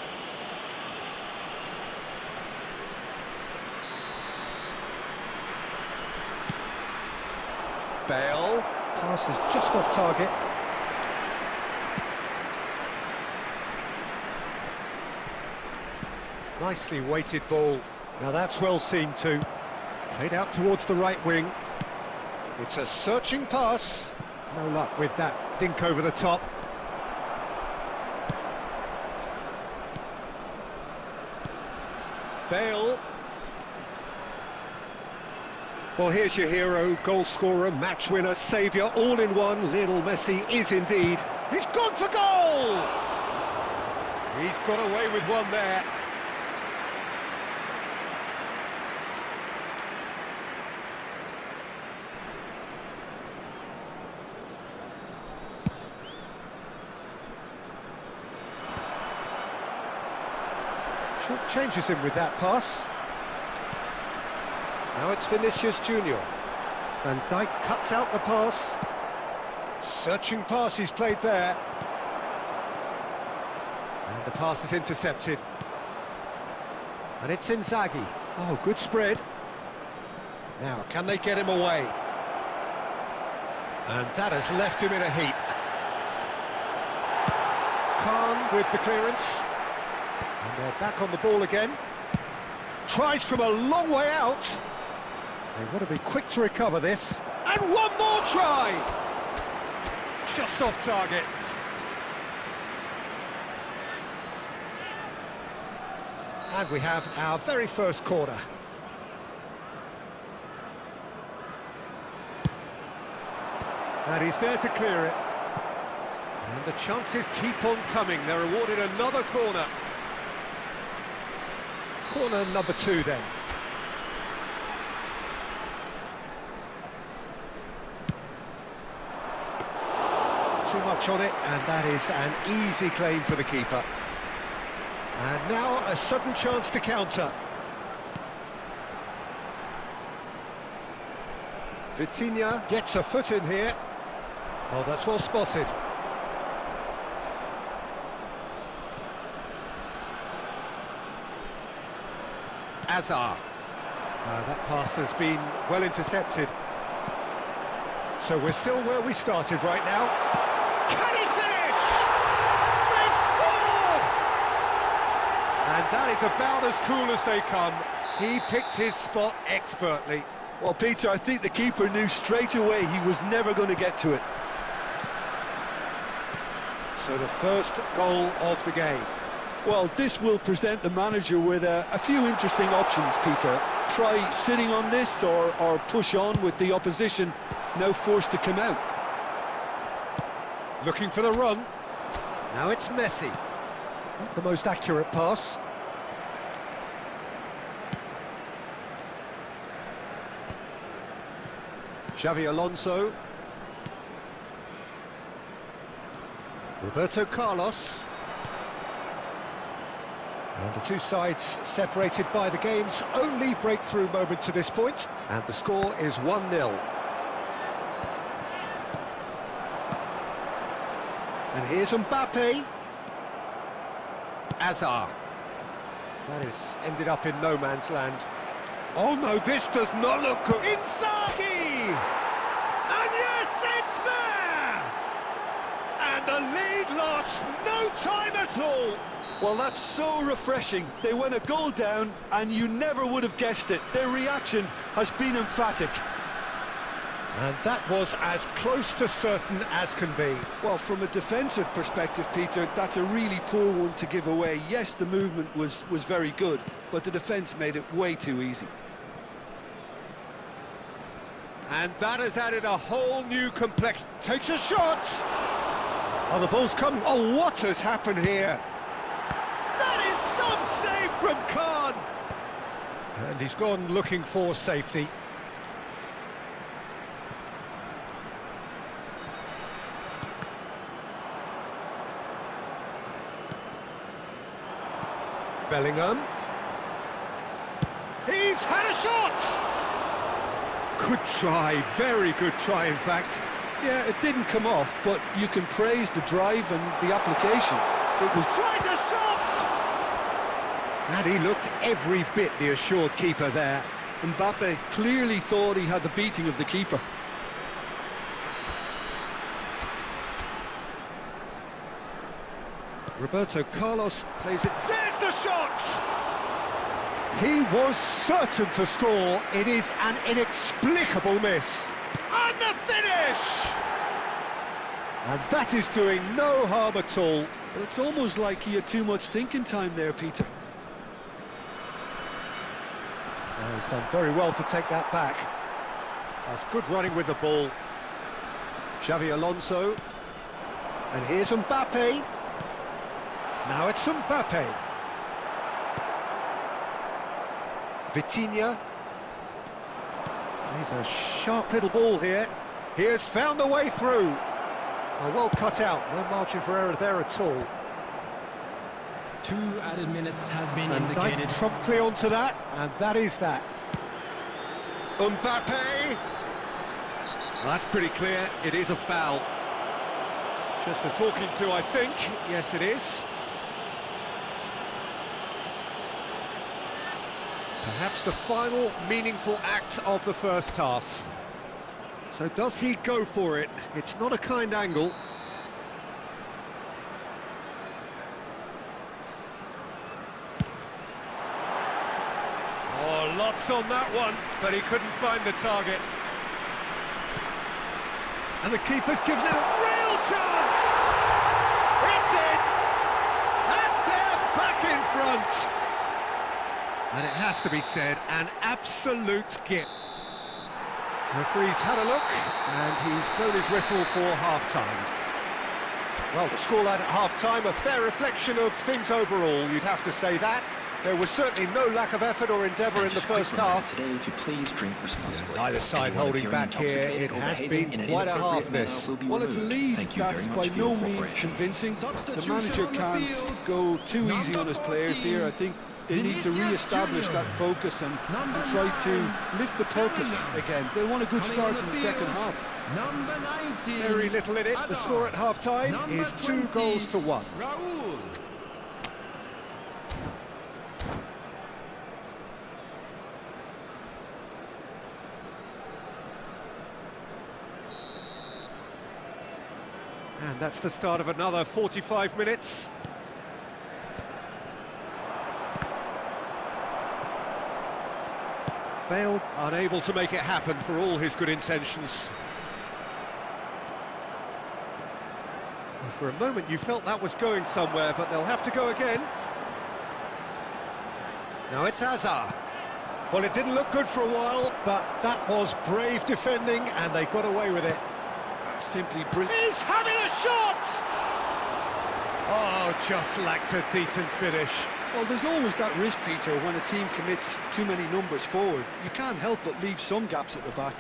Bale. Pass is just off target. Nicely weighted ball. Now that's well seen too. Played out towards the right wing. It's a searching pass. No luck with that dink over the top. Bale. Well, here's your hero, goal scorer, match winner, saviour, all in one. Lionel Messi is indeed. He's gone for goal! He's got away with one there. Short changes him with that pass. Now it's Vinicius Junior. Van Dijk cuts out the pass. Searching pass he's played there. And the pass is intercepted. And it's Inzaghi. Oh, good spread. Now, can they get him away? And that has left him in a heap. Khan with the clearance. And they're back on the ball again. Tries from a long way out. They want to be quick to recover this. And one more try! Just off target. And we have our very first corner. And he's there to clear it. And the chances keep on coming. They're awarded another corner. Corner number 2 then. Too much on it, and that is an easy claim for the keeper. And now a sudden chance to counter. Vitinha gets a foot in here. Oh, that's well spotted. Hazard. That pass has been well intercepted. So we're still where we started right now. Can he finish? They've scored! And that is about as cool as they come. He picked his spot expertly. Well, Peter, I think the keeper knew straight away he was never going to get to it. So the first goal of the game. Well, this will present the manager with a few interesting options, Peter. Try sitting on this or push on with the opposition now forced to come out. Looking for the run. Now it's Messi. Not the most accurate pass. Xavi Alonso. Roberto Carlos. And the two sides separated by the game's only breakthrough moment to this point. And the score is 1-0. And here's Mbappe. Hazard. That has ended up in no man's land. Oh no, this does not look good. Inzaghi! And yes, it's there! And the lead lost no time at all. Well, that's so refreshing. They went a goal down and you never would have guessed it. Their reaction has been emphatic. And that was as close to certain as can be. Well, from a defensive perspective, Peter, that's a really poor one to give away. Yes, the movement was very good, but the defence made it way too easy. And that has added a whole new complexion. Takes a shot! Oh, the ball's coming. Oh, what has happened here? That is some save from Khan! And he's gone looking for safety. Bellingham. He's had a shot! Good try, very good try in fact. Yeah, it didn't come off, but you can praise the drive and the application. It was... Tries a shot! And he looked every bit the assured keeper there. Mbappe clearly thought he had the beating of the keeper. Roberto Carlos plays it. There's the shot! He was certain to score. It is an inexplicable miss. And the finish! And that is doing no harm at all. But it's almost like he had too much thinking time there, Peter. Oh, he's done very well to take that back. That's good running with the ball. Xavi Alonso. And here's Mbappe. Now it's Mbappe. Vitinha. Plays a sharp little ball here. He has found a way through. Oh, well cut out. No margin for error there at all. 2 added minutes has been And indicated. Dijk promptly onto that, and that is that. Mbappe! Well, that's pretty clear. It is a foul. Just a talking to, I think. Yes, it is. Perhaps the final meaningful act of the first half. So does he go for it? It's not a kind angle. Oh, lots on that one, but he couldn't find the target. And the keeper's given it a real chance! It's in! And they're back in front! And it has to be said, an absolute gift. Referee's had a look, and he's blown his whistle for half-time. Well, the scoreline at half-time, a fair reflection of things overall, you'd have to say that. There was certainly no lack of effort or endeavour in the first half. Today, to please drink responsibly. Neither side Anyone holding appearing back here. intoxicated It or has behaving been in an quite a inappropriate half, manner this. will be Well, it's a removed. lead Thank you that's very by much for no your means cooperation. convincing. The Substitution manager on the can't field. go too easy on his Number players 14, here. I think they need to Vinicius re-establish Junior. that focus and Number try to 9, lift the purpose Bellingham. again. They want a good Coming start on to the the second field. half. Number 19. Very little in it. The score at half-time Number is 2 goals to 1. Raúl. And that's the start of another 45 minutes. Bale unable to make it happen for all his good intentions. And for a moment you felt that was going somewhere, but they'll have to go again. Now it's Hazard. Well, it didn't look good for a while, but that was brave defending and they got away with it. That's simply brilliant. He's having a shot! Oh, just lacked a decent finish. Well, there's always that risk, Peter, when a team commits too many numbers forward. You can't help but leave some gaps at the back.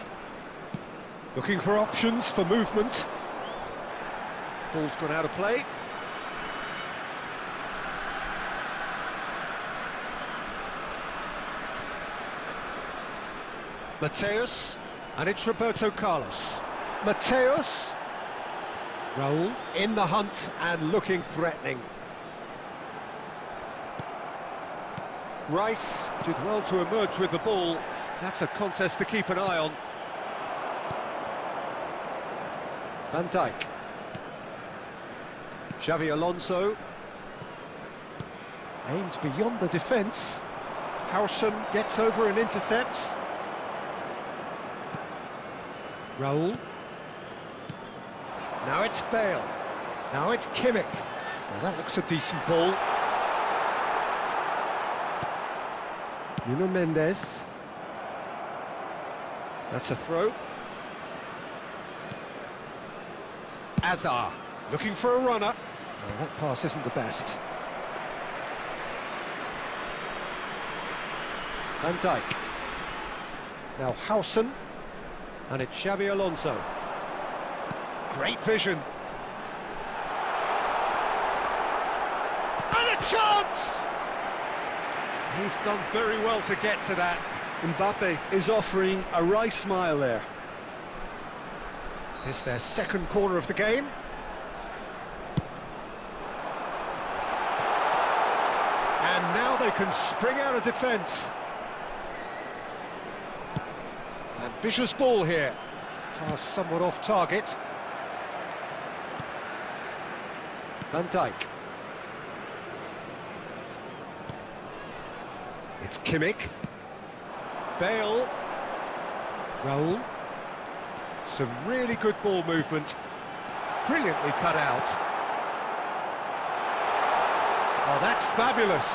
Looking for options for movement. Ball's gone out of play. Mateus, and it's Roberto Carlos. Mateus. Raúl in the hunt and looking threatening. Rice did well to emerge with the ball. That's a contest to keep an eye on. Van Dijk. Xavi Alonso. Aimed beyond the defence. Howson gets over and intercepts. Raul. Now it's Bale. Now it's Kimmich. Well, that looks a decent ball. Nuno Mendes. That's a throw. Azar, looking for a runner. Oh, that pass isn't the best. Van Dijk. Now Howson. And it's Xabi Alonso. Great vision. And a chance! He's done very well to get to that. Mbappe is offering a wry smile there. It's their second corner of the game. And now they can spring out of defence. Ambitious ball here. Pass somewhat off target. Van Dijk. It's Kimmich. Bale. Raul. Some really good ball movement. Brilliantly cut out. Oh, that's fabulous.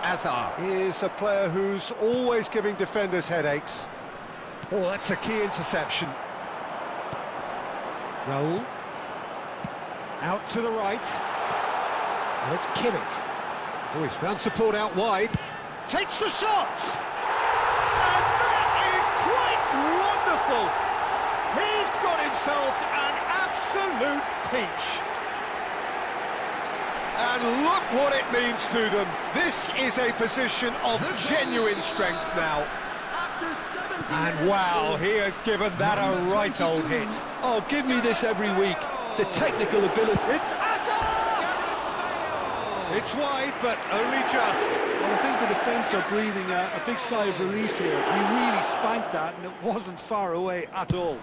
Azar is a player who's always giving defenders headaches. Oh, that's a key interception. Raul. Out to the right. And it's Kimmich. Oh, he's found support out wide. Takes the shot! And that is quite wonderful! He's got himself an absolute peach. And look what it means to them. This is a position of genuine strength now. After 70 And minutes, wow, he has given that a Number right old 22. hit. Oh, give me this every week. The technical ability. It's Azar! It's wide, but only just. Well, I think the defence are breathing a big sigh of relief here. He really spanked that, and it wasn't far away at all.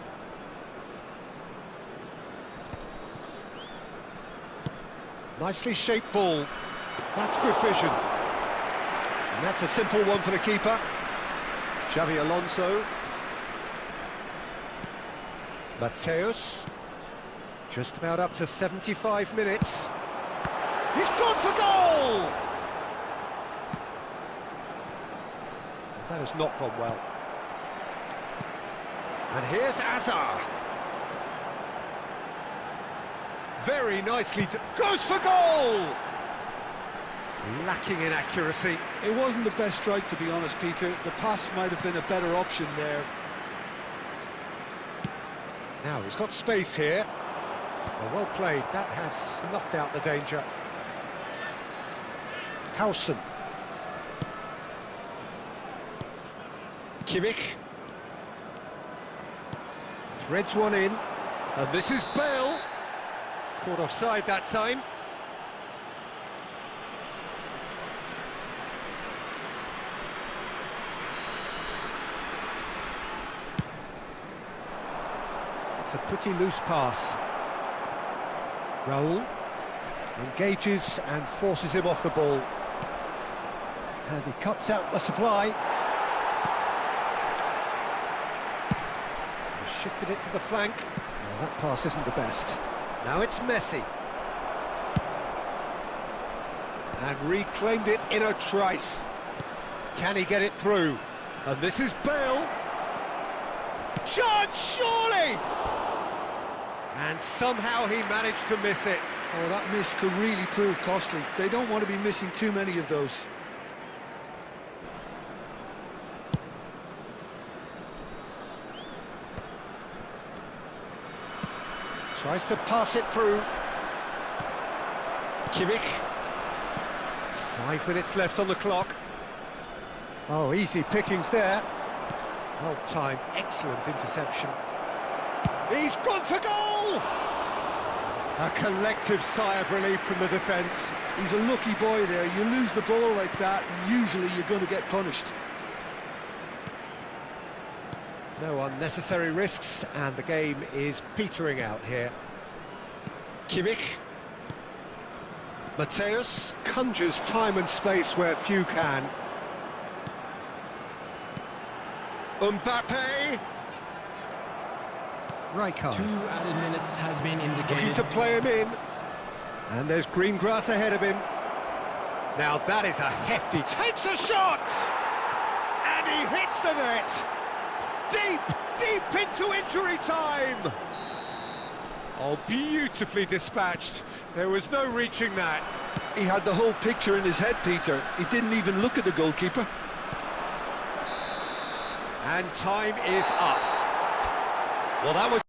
Nicely shaped ball. That's good vision. And that's a simple one for the keeper. Xabi Alonso. Mateus. Just about up to 75 minutes. He's gone for goal! That has not gone well. And here's Azar. Very nicely, goes for goal! Lacking in accuracy. It wasn't the best strike, to be honest, Peter. The pass might have been a better option there. Now he's got space here. Well played, that has snuffed out the danger. Howson. Kimmich. Threads one in. And this is Bale. Caught offside that time. It's a pretty loose pass. Raul engages and forces him off the ball. And he cuts out the supply. He shifted it to the flank. Well, that pass isn't the best. Now it's Messi. And reclaimed it in a trice. Can he get it through? And this is Bale. Chance, surely! And somehow he managed to miss it. Oh, that miss could really prove costly. They don't want to be missing too many of those. Tries to pass it through. Kimmich. 5 minutes left on the clock. Oh, easy pickings there. Well timed, excellent interception. He's gone for goal! A collective sigh of relief from the defence. He's a lucky boy there. You lose the ball like that, and usually you're going to get punished. No unnecessary risks, and the game is petering out here. Kimmich. Mateus conjures time and space where few can. Mbappe. Right card. 2 added minutes has been Looking indicated. to play him in. And there's green grass ahead of him. Now that is a hefty... Takes a shot! And he hits the net! Deep into injury time! Oh, beautifully dispatched. There was no reaching that. He had the whole picture in his head, Peter. He didn't even look at the goalkeeper. And time is up. Well, that was...